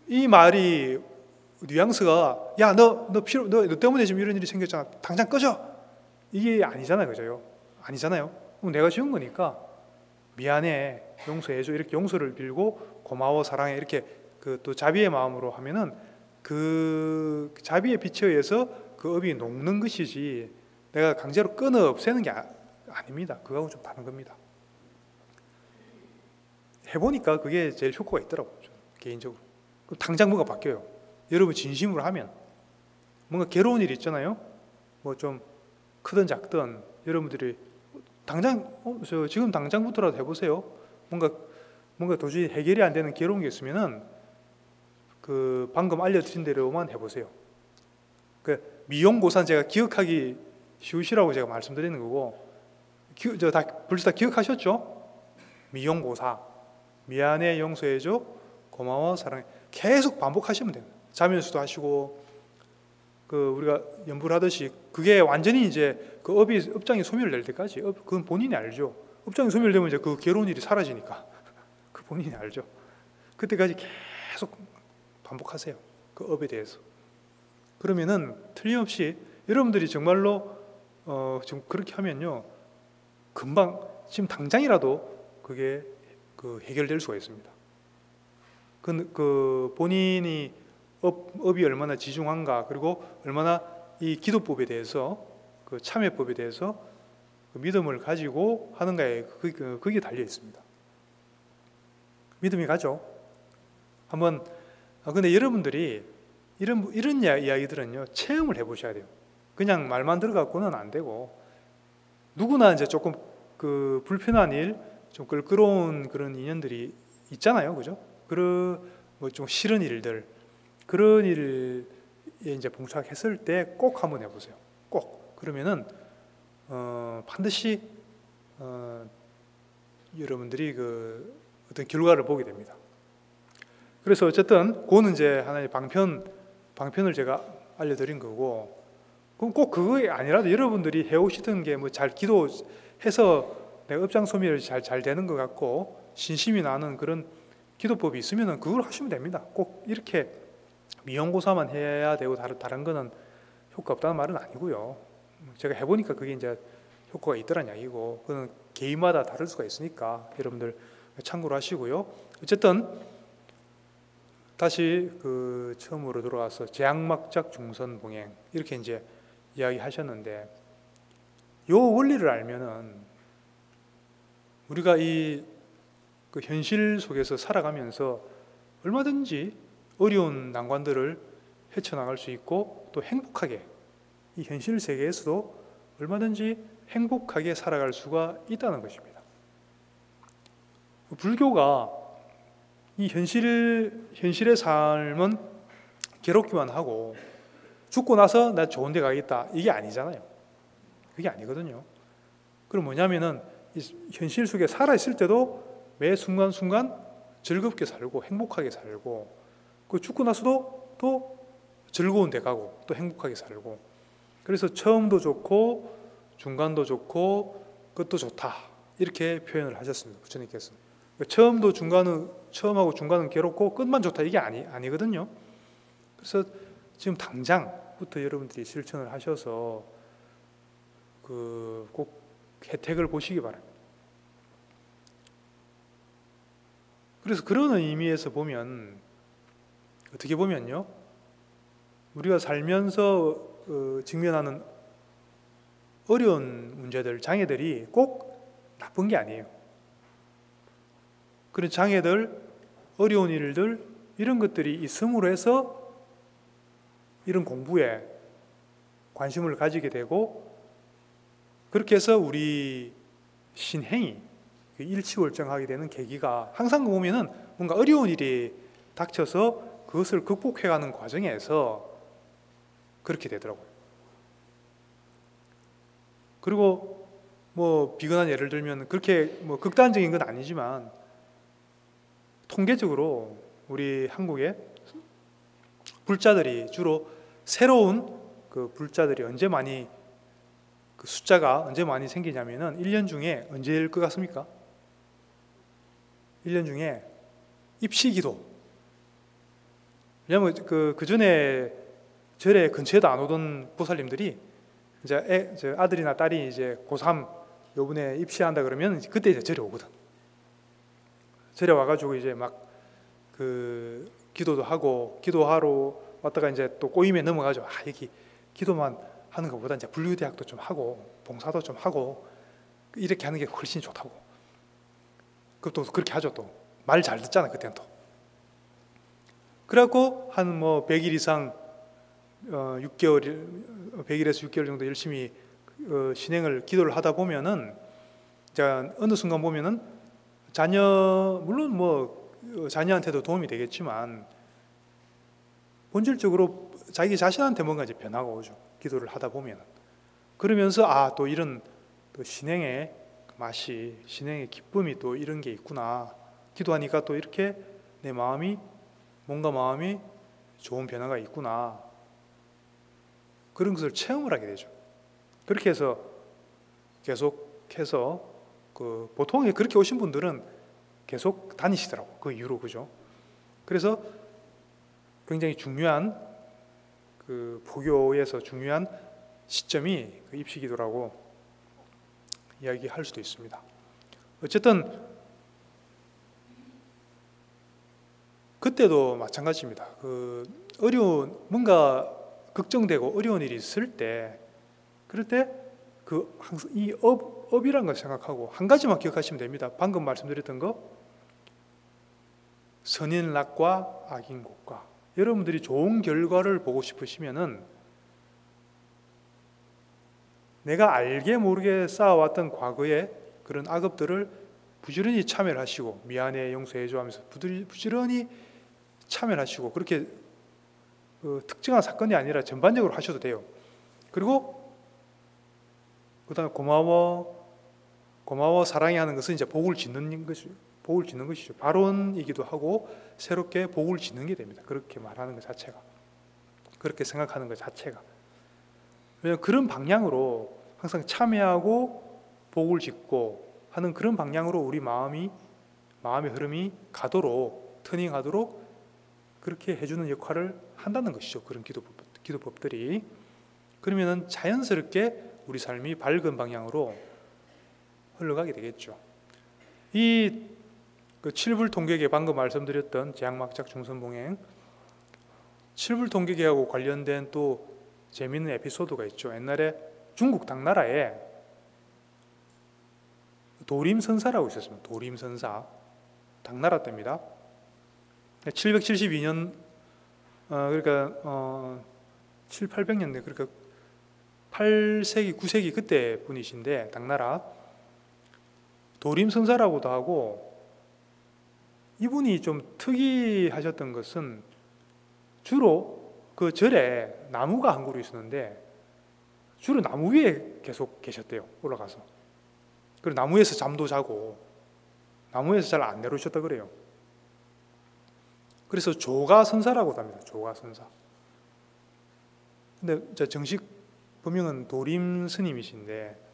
이 말이 뉘앙스가 야, 너 때문에 지금 이런 일이 생겼잖아. 당장 꺼져. 이게 아니잖아요, 그죠? 아니잖아요. 그럼 내가 지은 거니까 미안해, 용서해줘 이렇게 용서를 빌고 고마워, 사랑해 이렇게 그 또 자비의 마음으로 하면은 그 자비의 빛에 의해서 그 업이 녹는 것이지 내가 강제로 끊어 없애는 게 아닙니다. 그거하고 좀 다른 겁니다. 해보니까 그게 제일 효과가 있더라고요, 저는 개인적으로. 그럼 당장 뭐가 바뀌어요. 여러분 진심으로 하면 뭔가 괴로운 일 있잖아요. 뭐 좀 크든 작든 여러분들이 당장 지금 당장부터라도 해보세요. 뭔가 도저히 해결이 안 되는 괴로운 게 있으면은 그 방금 알려드린 대로만 해보세요. 그 미용고사는 제가 기억하기 쉬우시라고 제가 말씀드리는 거고, 벌써 다 기억하셨죠? 미용고사, 미안해, 용서해줘, 고마워, 사랑해 계속 반복하시면 돼요. 자면서도 하시고 그 우리가 연불 하듯이 그게 완전히 이제 그 업장이 소멸될 때까지 그건 본인이 알죠. 업장이 소멸되면 이제 그 괴로운 일이 사라지니까 그 본인이 알죠. 그때까지 계속 반복하세요. 그 업에 대해서. 그러면은 틀림없이 여러분들이 정말로 좀 그렇게 하면요, 금방 지금 당장이라도 그게 그 해결될 수가 있습니다. 그 본인이 업이 얼마나 지중한가, 그리고 얼마나 이 기도법에 대해서 그 참회법에 대해서 그 믿음을 가지고 하는가에 그게 달려 있습니다. 믿음이 가죠. 한번 근데 여러분들이 이런 이야기들은요 체험을 해보셔야 돼요. 그냥 말만 들어갖고는 안 되고, 누구나 이제 조금 그 불편한 일, 좀 껄끄러운 그런 인연들이 있잖아요, 그죠? 뭐 좀 싫은 일들, 그런 일에 이제 봉착했을 때 꼭 한번 해보세요. 꼭. 그러면은 반드시 여러분들이 그 어떤 결과를 보게 됩니다. 그래서 어쨌든 그거는 이제 하나의 방편을 제가 알려드린 거고, 그럼 꼭 그게 아니라도 여러분들이 해오시던 게 뭐 잘 기도해서 내가 업장소멸이 잘 되는 것 같고 신심이 나는 그런 기도법이 있으면은 그걸 하시면 됩니다. 꼭 이렇게 미용고사만 해야 되고 다른 거는 효과 없다는 말은 아니고요. 제가 해보니까 그게 이제 효과가 있더란 이야기고, 그건 개인마다 다를 수가 있으니까 여러분들 참고로 하시고요. 어쨌든 다시 그 처음으로 돌아와서 제약막작 중선봉행 이렇게 이제 이야기하셨는데, 요 원리를 알면은 우리가 그 현실 속에서 살아가면서 얼마든지 어려운 난관들을 헤쳐나갈 수 있고, 또 행복하게 이 현실 세계에서도 얼마든지 행복하게 살아갈 수가 있다는 것입니다. 불교가 이 현실의 삶은 괴롭기만 하고 죽고 나서 나 좋은 데 가겠다 이게 아니잖아요. 그게 아니거든요. 그럼 뭐냐면은 이 현실 속에 살아있을 때도 매 순간순간 즐겁게 살고 행복하게 살고, 그 죽고 나서도 또 즐거운 데 가고 또 행복하게 살고, 그래서 처음도 좋고 중간도 좋고 끝도 좋다 이렇게 표현을 하셨습니다. 부처님께서. 처음하고 중간은 괴롭고 끝만 좋다 이게 아니거든요. 그래서 지금 당장부터 여러분들이 실천을 하셔서 꼭 혜택을 보시기 바랍니다. 그래서 그런 의미에서 보면, 어떻게 보면요, 우리가 살면서 직면하는 어려운 문제들, 장애들이 꼭 나쁜 게 아니에요. 그런 장애들, 어려운 일들, 이런 것들이 있음으로 해서 이런 공부에 관심을 가지게 되고, 그렇게 해서 우리 신행이 일치월장하게 되는 계기가, 항상 보면은 뭔가 어려운 일이 닥쳐서 그것을 극복해가는 과정에서 그렇게 되더라고요. 그리고 뭐 비근한 예를 들면 그렇게 뭐 극단적인 건 아니지만, 통계적으로 우리 한국의 불자들이 주로 새로운 그 불자들이 그 숫자가 언제 많이 생기냐면은 1년 중에 언제일 것 같습니까? 1년 중에 입시기도, 왜냐하면 그 전에 절에 근처에도 안 오던 보살님들이 이제 저 아들이나 딸이 이제 고3 요번에 입시한다 그러면 그때 이제 절에 오거든. 절에 와가지고 이제 막 그 기도도 하고, 기도하러 왔다가 이제 또 꼬임에 넘어가죠. 여기 기도만 하는 것보다 이제 불교대학도 좀 하고 봉사도 좀 하고 이렇게 하는 게 훨씬 좋다고. 그것도 그렇게 하죠. 또 말 잘 듣잖아 그때는 또. 그래갖고 한 뭐 100일 이상 6개월 100일에서 6개월 정도 열심히 신행을 기도를 하다 보면은 이제 어느 순간 보면은 자녀 물론 뭐 자녀한테도 도움이 되겠지만 본질적으로 자기 자신한테 뭔가 이제 변화가 오죠. 기도를 하다 보면은. 그러면서 또 이런 또 신행의 맛이, 신행의 기쁨이 또 이런 게 있구나. 기도하니까 또 이렇게 내 마음이 좋은 변화가 있구나. 그런 것을 체험을 하게 되죠. 그렇게 해서 계속해서 보통 그렇게 오신 분들은 계속 다니시더라고. 그 이후로. 그죠? 그래서 굉장히 중요한 부교에서 중요한 시점이 입시기도라고 이야기할 수도 있습니다. 어쨌든 그때도 마찬가지입니다. 어려운 뭔가 걱정되고 어려운 일이 있을 때, 그럴 때 항상 이 업이란 걸 생각하고 한 가지만 기억하시면 됩니다. 방금 말씀드렸던 거, 선인락과 악인곡과. 여러분들이 좋은 결과를 보고 싶으시면은 내가 알게 모르게 쌓아왔던 과거의 그런 악업들을 부지런히 참여를 하시고, 미안해 용서해줘 하면서 부지런히 참여를 하시고, 그렇게 특정한 사건이 아니라 전반적으로 하셔도 돼요. 그리고 그다음에 고마워 사랑해 하는 것은 이제 복을 짓는 것이죠. 발언이기도 하고 새롭게 복을 짓는 게 됩니다. 그렇게 말하는 것 자체가, 그렇게 생각하는 것 자체가. 왜냐하면 그런 방향으로 항상 참여하고 복을 짓고 하는 그런 방향으로 우리 마음의 흐름이 가도록, 터닝하도록 그렇게 해주는 역할을 한다는 것이죠. 그런 기도법들이. 그러면은 자연스럽게 우리 삶이 밝은 방향으로 흘러가게 되겠죠. 이 칠불통계계, 방금 말씀드렸던 제약막작 중선봉행, 칠불통계계하고 관련된 또 재미있는 에피소드가 있죠. 옛날에 중국 당나라에 도림선사라고 있었습니다. 도림선사, 당나라 때입니다. 772년 그러니까 7, 800년대, 그러니까 8세기, 9세기 그때 분이신데, 당나라 도림선사라고도 하고, 이분이 좀 특이하셨던 것은 주로 그 절에 나무가 한 그루 있었는데 주로 나무 위에 계속 계셨대요. 올라가서. 그리고 나무에서 잠도 자고 나무에서 잘 안 내려오셨다 그래요. 그래서 조가선사라고도 합니다. 조가선사. 근데 정식 법명은 도림 스님이신데,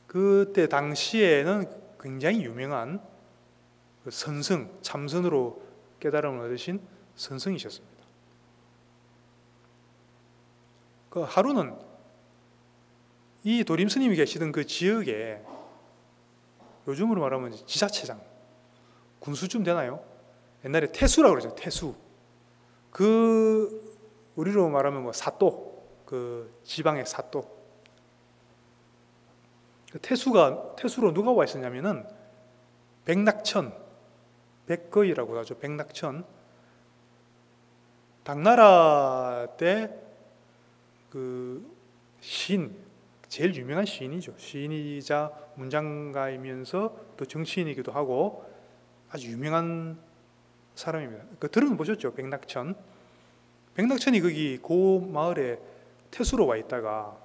그때 당시에는 굉장히 유명한 선승, 참선으로 깨달음을 얻으신 선승이셨습니다. 하루는 이 도림 스님이 계시던 그 지역에, 요즘으로 말하면 지자체장, 군수쯤 되나요? 옛날에 태수라고 그러죠. 태수. 우리로 말하면 뭐 사또, 지방의 사또. 태수로 누가 와 있었냐면은 백낙천, 백거이라고 하죠. 백낙천. 당나라 때 시인, 제일 유명한 시인이죠. 시인이자 문장가이면서 또 정치인이기도 하고 아주 유명한 사람입니다. 들어보셨죠? 백낙천. 백낙천이 거기 그 마을에 태수로 와 있다가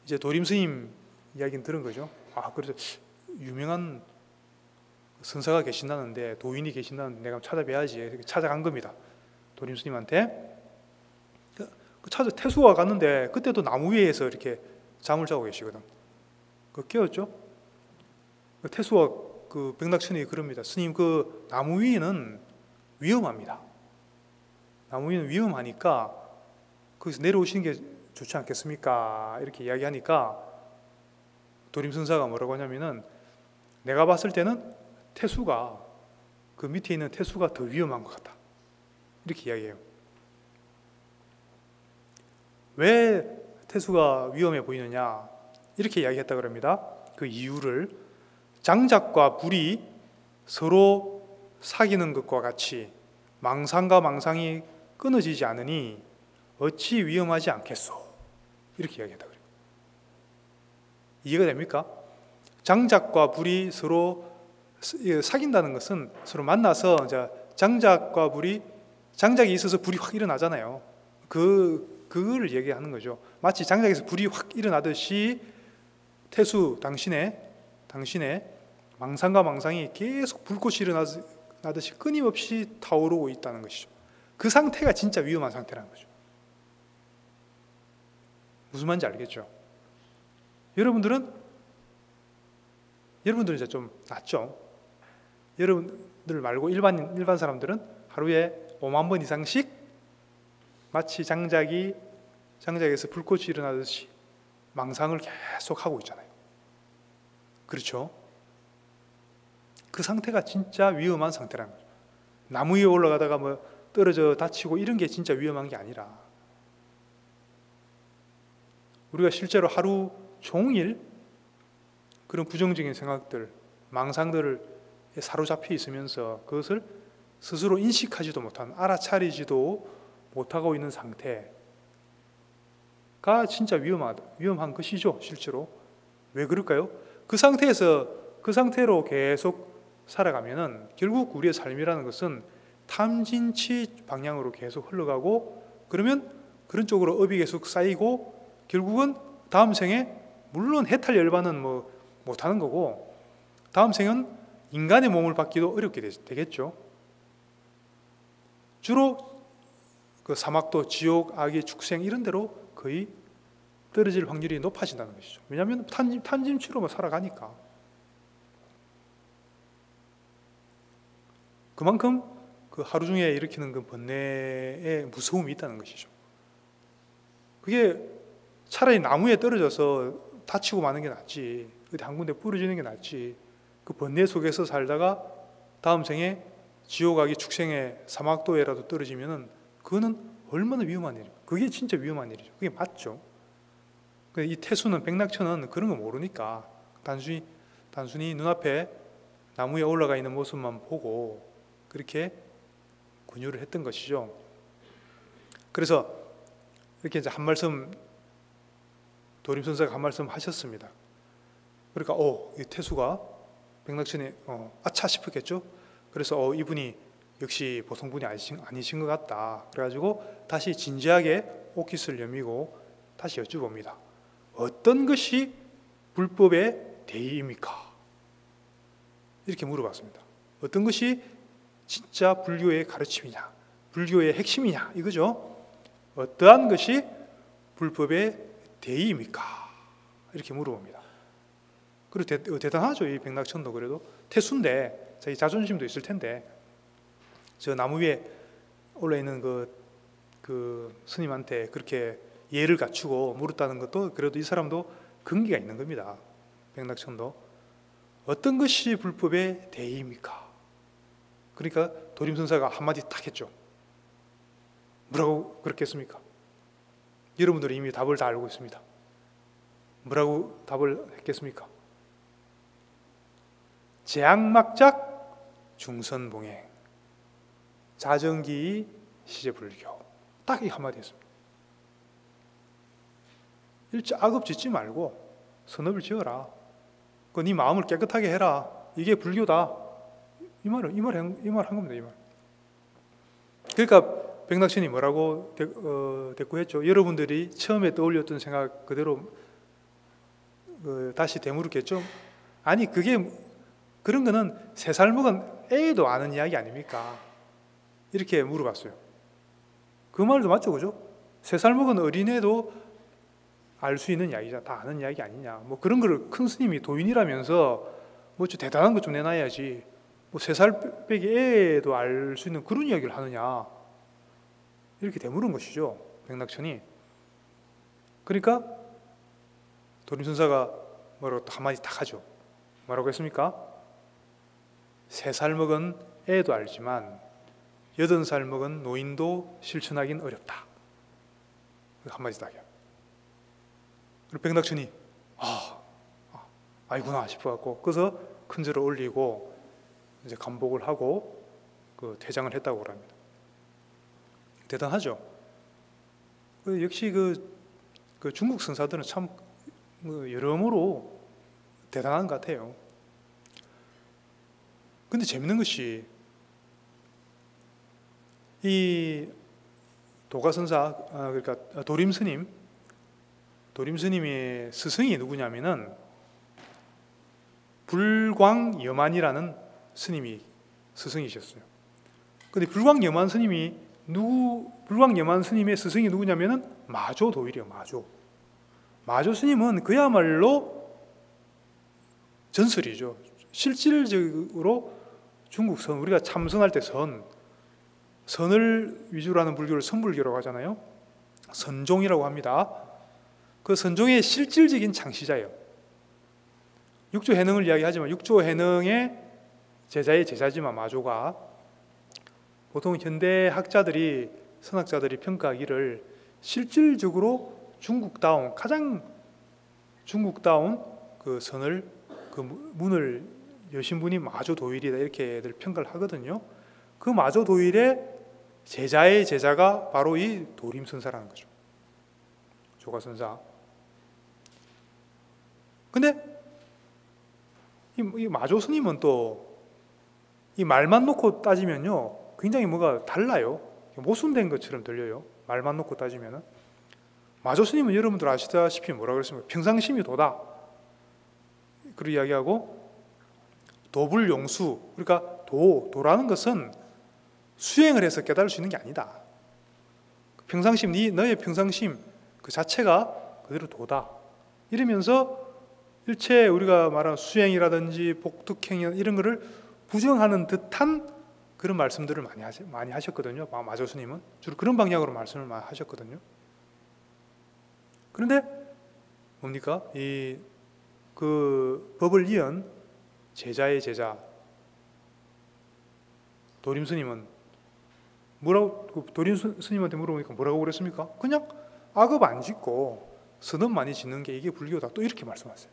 이제 도림 스님 이야기는 들은 거죠. 그래서 유명한 선사가 계신다는데, 도인이 계신다는데 내가 찾아뵈야지. 찾아간 겁니다. 도림 스님한테. 태수가 갔는데 그때도 나무 위에서 이렇게 잠을 자고 계시거든. 깨웠죠? 태수가 백낙천이 그럽니다. 스님, 나무 위에는 위험합니다. 나무 위는 위험하니까 거기서 내려오시는 게 좋지 않겠습니까? 이렇게 이야기하니까 도림선사가 뭐라고 하냐면은 내가 봤을 때는 태수가 그 밑에 있는 태수가 더 위험한 것 같다. 이렇게 이야기해요. 왜 태수가 위험해 보이느냐? 이렇게 이야기했다 그럽니다. 그 이유를 장작과 불이 서로 사귀는 것과 같이 망상과 망상이 끊어지지 않으니 어찌 위험하지 않겠소? 이렇게 이야기했다 그래요. 이해가 됩니까? 장작과 불이 서로 사귄다는 것은 서로 만나서 장작과 불이 장작이 있어서 불이 확 일어나잖아요. 그걸 얘기하는 거죠. 마치 장작에서 불이 확 일어나듯이 태수 당신의 망상과 망상이 계속 불꽃이 일어나듯이 끊임없이 타오르고 있다는 것이죠. 그 상태가 진짜 위험한 상태라는 거죠. 무슨 말인지 알겠죠? 여러분들은 이제 좀 낫죠? 여러분들 말고 일반 사람들은 하루에 5만 번 이상씩 마치 장작에서 불꽃이 일어나듯이 망상을 계속 하고 있잖아요. 그렇죠? 그 상태가 진짜 위험한 상태라는 거죠. 나무 위에 올라가다가 뭐 떨어져 다치고 이런 게 진짜 위험한 게 아니라 우리가 실제로 하루 종일 그런 부정적인 생각들, 망상들을 사로잡혀 있으면서 그것을 스스로 인식하지도 못한, 알아차리지도 못하고 있는 상태가 진짜 위험한 것이죠, 실제로. 왜 그럴까요? 그 상태로 계속 살아가면은 결국 우리의 삶이라는 것은 탐진치 방향으로 계속 흘러가고, 그러면 그런 쪽으로 업이 계속 쌓이고 결국은 다음 생에 물론 해탈 열반은 뭐 못하는 거고 다음 생은 인간의 몸을 받기도 어렵게 되겠죠. 주로 그 사막도 지옥, 악의 축생 이런 데로 거의 떨어질 확률이 높아진다는 것이죠. 왜냐하면 탐진치로 살아가니까. 그만큼 그 하루 중에 일으키는 그 번뇌의 무서움이 있다는 것이죠. 그게 차라리 나무에 떨어져서 다치고 마는 게 낫지, 어디 한 군데 부러지는 게 낫지, 그 번뇌 속에서 살다가 다음 생에 지옥악의 축생의 사막도에라도 떨어지면은 그거는 얼마나 위험한 일이에요. 그게 진짜 위험한 일이죠. 그게 맞죠. 이 태수는, 백낙천은 그런 거 모르니까 단순히 눈앞에 나무 위에 올라가 있는 모습만 보고 그렇게 군유를 했던 것이죠. 그래서 이렇게 이제 한 말씀, 도림선사가 한 말씀 하셨습니다. 그러니까 이 태수가 백낙천이 아차 싶었겠죠. 그래서 이분이 역시 보통 분이 아니신 것 같다. 그래가지고 다시 진지하게 옷깃을 여미고 다시 여쭤봅니다. 어떤 것이 불법의 대의입니까? 이렇게 물어봤습니다. 어떤 것이 진짜 불교의 가르침이냐, 불교의 핵심이냐, 이거죠. 어떠한 것이 불법의 대의입니까? 이렇게 물어봅니다. 그리고 대단하죠. 이 백낙천도 그래도 태수인데 자기 자존심도 있을 텐데 저 나무 위에 올라 있는 그 스님한테 그렇게 예를 갖추고 물었다는 것도 그래도 이 사람도 근기가 있는 겁니다. 백낙천도. 어떤 것이 불법의 대의입니까? 그러니까 도림선사가 한마디 딱 했죠. 뭐라고 그렇겠습니까? 여러분들이 이미 답을 다 알고 있습니다. 뭐라고 답을 했겠습니까? 제약막작 중선봉행 자정기 시제불교. 딱 이 한마디 했습니다. 일체 악업 짓지 말고 선업을 지어라. 네 마음을 깨끗하게 해라. 이게 불교다. 이 말 한 겁니다. 이 말. 그러니까 백낙천이 뭐라고 대꾸했죠? 여러분들이 처음에 떠올렸던 생각 그대로 다시 되물었겠죠? 아니 그런 거는 3살 먹은 애도 아는 이야기 아닙니까? 이렇게 물어봤어요. 그 말도 맞죠, 그죠? 3살 먹은 어린애도 알 수 있는 이야기잖아. 다 아는 이야기 아니냐. 뭐 그런 거를 큰 스님이 도인이라면서 뭐 좀 대단한 거 좀 내놔야지. 뭐 3살 빼기 애도 알 수 있는 그런 이야기를 하느냐, 이렇게 되물은 것이죠, 백낙천이. 그러니까 도림선사가 뭐라고 또 한마디 딱 하죠. 뭐라고 했습니까? 3살 먹은 애도 알지만 80살 먹은 노인도 실천하긴 어렵다. 한마디 딱 해요. 그리고 백낙천이 아이구나 싶어갖고 그래서 큰 절을 올리고 이제 감복을 하고 그 퇴장을 했다고 합니다. 대단하죠. 역시 그 중국 선사들은 참 여러모로 대단한 것 같아요. 근데 재밌는 것이 이 도가선사, 그러니까 도림스님의 스승이 누구냐면은 불광여만이라는 스님이 스승이셨어요. 근데 불광여만 스님의 스승이 누구냐면은 마조도일이에요. 마조 스님은 그야말로 전설이죠. 실질적으로 중국 선, 우리가 참선할 때 선을 위주로 하는 불교를 선불교라고 하잖아요. 선종이라고 합니다. 그 선종의 실질적인 창시자예요. 육조 해능을 이야기하지만 육조 해능의 제자의 제자지만 마조가 보통 현대 학자들이, 선학자들이 평가하기를 실질적으로 가장 중국다운 그 선을, 그 문을 여신 분이 마조도일이다, 이렇게들 평가를 하거든요. 그 마조도일의 제자의 제자가 바로 이 도림선사라는 거죠. 조가선사. 근데 이 마조 스님은 또 이 말만 놓고 따지면요, 굉장히 뭐가 달라요. 모순된 것처럼 들려요. 말만 놓고 따지면은. 마조 스님은 여러분들 아시다시피 뭐라 그랬습니까? 평상심이 도다. 그리고 이야기하고 도불용수. 그러니까 도라는 것은 수행을 해서 깨달을 수 있는 게 아니다. 평상심, 너의 평상심 그 자체가 그대로 도다. 이러면서 일체 우리가 말하는 수행이라든지 복덕행위 이런 거를 부정하는 듯한 그런 말씀들을 많이 하셨거든요. 마조 스님은 주로 그런 방향으로 말씀을 많이 하셨거든요. 그런데 뭡니까? 그 법을 이은 제자의 제자 도림 스님은 도림 스님한테 물어보니까 뭐라고 그랬습니까? 그냥 악업 안 짓고 선업 많이 짓는 게 이게 불교다. 또 이렇게 말씀하세요.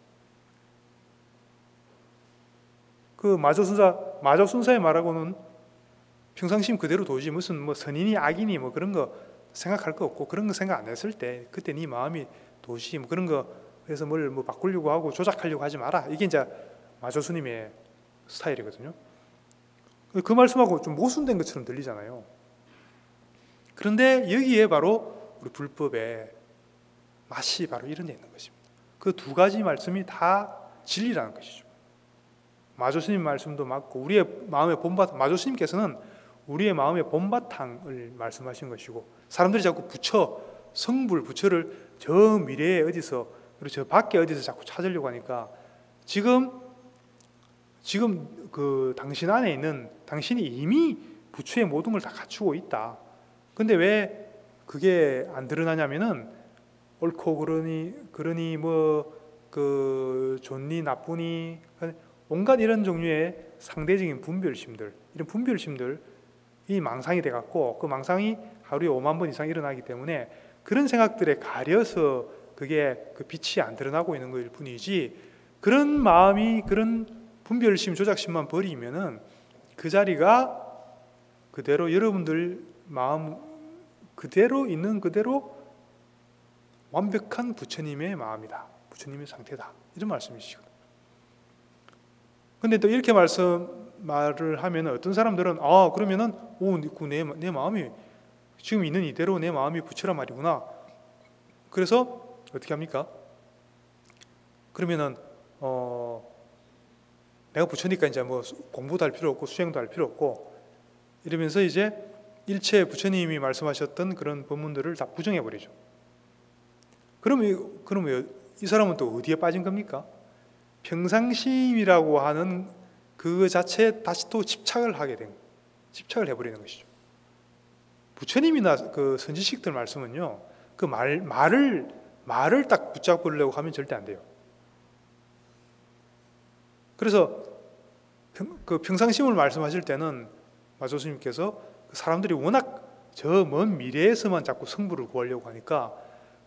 그 마조순사의 말하고는 평상심 그대로 도지 무슨 뭐 선인이 악인이 뭐 그런 거 생각할 거 없고, 그런 거 생각 안 했을 때 그때 네 마음이 도시 뭐 그런 거 해서 뭘 뭐 바꾸려고 하고 조작하려고 하지 마라. 이게 이제 마조스님의 스타일이거든요. 그 말씀하고 좀 모순된 것처럼 들리잖아요. 그런데 여기에 바로 우리 불법의 맛이 바로 이런 데 있는 것입니다. 그 두 가지 말씀이 다 진리라는 것이죠. 마조스님 말씀도 맞고 우리의 마음의 본바탕, 마조스님께서는 우리의 마음의 본바탕을 말씀하신 것이고, 사람들이 자꾸 부처를 저 미래에 어디서, 그리고 저 밖에 어디서 자꾸 찾으려고 하니까 지금 그 당신 안에 있는, 당신이 이미 부처의 모든 걸 다 갖추고 있다. 근데 왜 그게 안 드러나냐면은 옳고 그러니 뭐 그 좋니 나쁘니 온갖 이런 종류의 상대적인 분별심들, 이런 분별심들이 망상이 돼갖고 그 망상이 하루에 5만 번 이상 일어나기 때문에 그런 생각들에 가려서 그게 그 빛이 안 드러나고 있는 것일 뿐이지, 그런 마음이, 그런 분별심, 조작심만 버리면은 그 자리가 그대로 여러분들 마음 그대로 있는 그대로 완벽한 부처님의 마음이다, 부처님의 상태다, 이런 말씀이시거든요. 근데 또 이렇게 말을 하면 어떤 사람들은 그러면은 내 마음이 지금 있는 이대로 내 마음이 부처란 말이구나. 그래서 어떻게 합니까? 그러면은 내가 부처니까 이제 뭐 공부도 할 필요 없고 수행도 할 필요 없고 이러면서 이제 일체 부처님이 말씀하셨던 그런 법문들을 다 부정해 버리죠. 그러면 이 사람은 또 어디에 빠진 겁니까? 평상심이라고 하는 그 자체에 다시 또 집착을 해버리는 것이죠. 부처님이나 그 선지식들 말씀은요, 그 말을 딱 붙잡으려고 하면 절대 안 돼요. 그래서 그 평상심을 말씀하실 때는 마조스님께서 사람들이 워낙 저 먼 미래에서만 자꾸 성불을 구하려고 하니까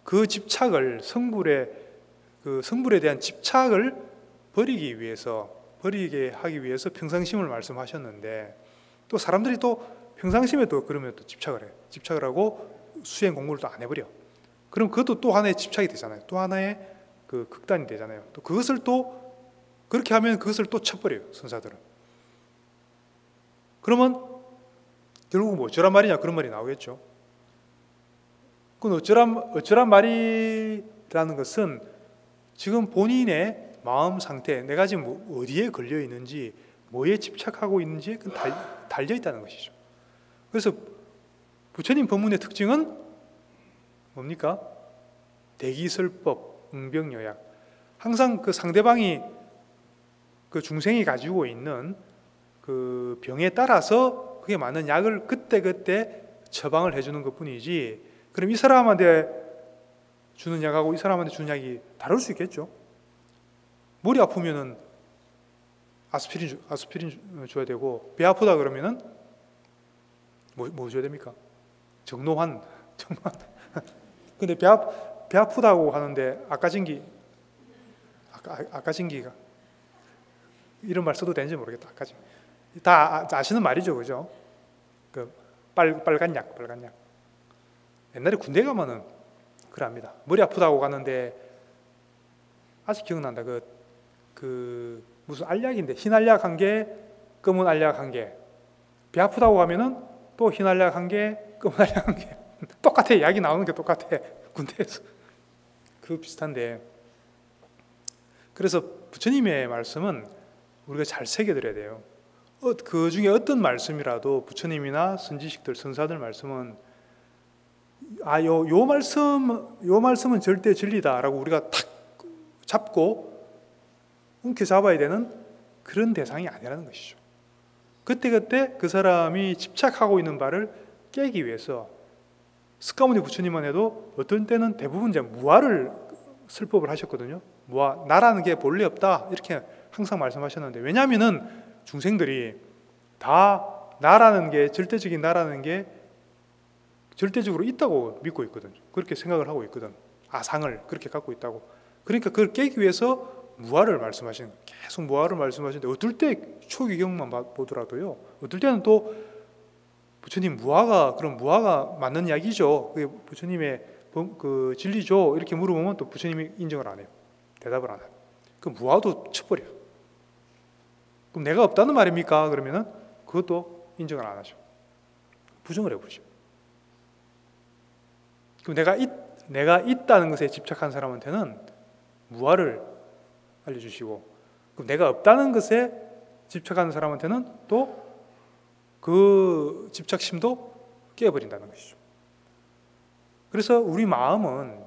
그 집착을 성불에 대한 집착을 버리게 하기 위해서 평상심을 말씀하셨는데, 또 사람들이 또 평상심에도 그러면 또 집착을 하고 수행 공부를 또 안 해버려. 그럼 그것도 또 하나의 집착이 되잖아요. 또 하나의 그 극단이 되잖아요. 또 그것을 또 그렇게 하면 그것을 또 쳐버려요, 선사들은. 그러면 결국 뭐 어쩌란 말이냐, 그런 말이 나오겠죠. 그건 어쩌란 말이라는 것은 지금 본인의 마음 상태, 내가 지금 어디에 걸려 있는지, 뭐에 집착하고 있는지 달려 있다는 것이죠. 그래서 부처님 법문의 특징은 뭡니까? 대기설법, 응병요약. 항상 그 상대방이, 그 중생이 가지고 있는 그 병에 따라서 그게 맞는 약을 그때 처방을 해주는 것 뿐이지, 그럼 이 사람한테 주는 약하고 이 사람한테 주는 약이 다를 수 있겠죠. 머리 아프면은 아스피린 줘야 되고, 배 아프다 그러면은 뭐 줘야 됩니까? 정노환. 근데 배 아프다고 하는데 아까진기가 이런 말 써도 되는지 모르겠다. 다 아시는 말이죠, 그죠? 그 빨간 약. 옛날에 군대 가면은 그럽니다. 머리 아프다고 가는데, 아직 기억난다. 그 무슨 알약인데, 흰 알약 한 개, 검은 알약 한 개. 배 아프다고 가면은 또 흰 알약 한 개, 검은 알약 한 개. 똑같아. 약이 나오는 게 똑같아. 군대에서. 그 비슷한데, 그래서 부처님의 말씀은 우리가 잘 새겨들어야 돼요. 그 중에 어떤 말씀이라도 부처님이나 선지식들, 선사들 말씀은 요 말씀은 절대 진리다라고 우리가 탁 잡고 움켜잡아야 되는 그런 대상이 아니라는 것이죠. 그때 그 사람이 집착하고 있는 바를 깨기 위해서, 스가모니 부처님만 해도 어떤 때는 대부분 이제 무아를 설법을 하셨거든요. 무아, 나라는 게 본래 없다, 이렇게 항상 말씀하셨는데, 왜냐하면은 중생들이 다 나라는 게, 절대적인 나라는 게 절대적으로 있다고 믿고 있거든요. 그렇게 생각을 하고 있거든. 아상을 그렇게 갖고 있다고. 그러니까 그걸 깨기 위해서 무아를 말씀하시는, 계속 무아를 말씀하시는데, 어떨 때 초기경만 보더라도요, 어떨 때는 또 부처님 그럼 무아가 맞는 이야기죠, 그게 부처님의 그 진리죠, 이렇게 물어보면 또 부처님이 인정을 안 해요. 대답을 안 해요. 그 무아도 쳐버려요. 그럼 내가 없다는 말입니까? 그러면은 그것도 인정을 안 하죠. 부정을 해버리죠. 그럼 내가 있다는 것에 집착한 사람한테는 무아를 알려주시고, 그럼 내가 없다는 것에 집착하는 사람한테는 또 그 집착심도 깨버린다는 것이죠. 그래서 우리 마음은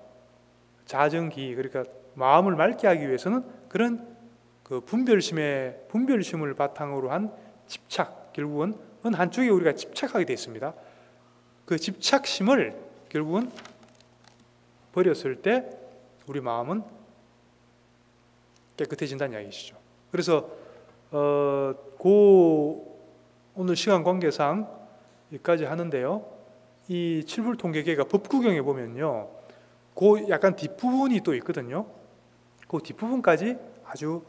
자정기, 그러니까 마음을 맑게 하기 위해서는 그런 그 분별심을 바탕으로 한 집착, 결국은 어느 한쪽에 우리가 집착하게 되어 있습니다. 그 집착심을 결국은 버렸을 때 우리 마음은 깨끗해진다는 이야기시죠. 그래서 오늘 시간 관계상 여기까지 하는데요, 이 칠불통계계가 법구경에 보면요, 그 약간 뒷부분이 또 있거든요. 그 뒷부분까지 아주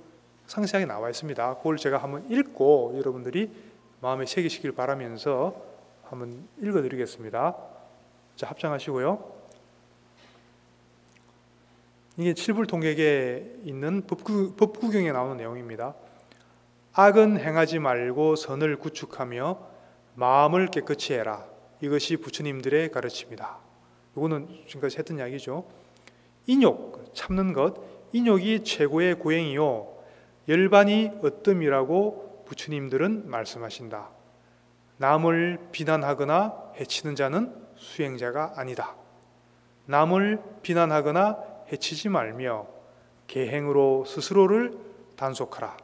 상세하게 나와 있습니다. 그걸 제가 한번 읽고 여러분들이 마음에 새기시길 바라면서 한번 읽어드리겠습니다. 자, 합장하시고요. 이게 칠불통계계에 있는 법구경에 나오는 내용입니다. 악은 행하지 말고 선을 구축하며 마음을 깨끗이 해라. 이것이 부처님들의 가르침이다. 이거는 지금까지 했던 이야기죠. 인욕, 참는 것, 인욕이 최고의 고행이요, 열반이 어뜸이라고 부처님들은 말씀하신다. 남을 비난하거나 해치는 자는 수행자가 아니다. 남을 비난하거나 해치지 말며 계행으로 스스로를 단속하라.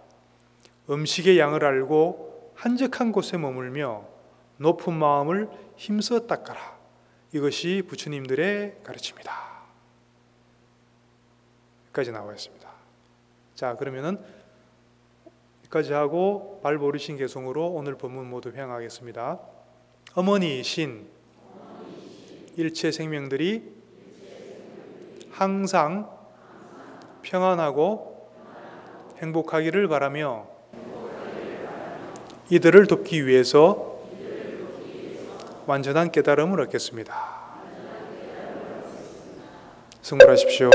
음식의 양을 알고 한적한 곳에 머물며 높은 마음을 힘써 닦아라. 이것이 부처님들의 가르침이다. 여기까지 나와 있습니다. 자, 그러면은 여기까지 하고 발보르신 개송으로 오늘 본문 모두 회항하겠습니다. 어머니이신 일체 생명들이 항상 평안하고 행복하기를 바라며 이들을 돕기 위해서 완전한 깨달음을 얻겠습니다. 승불하십시오.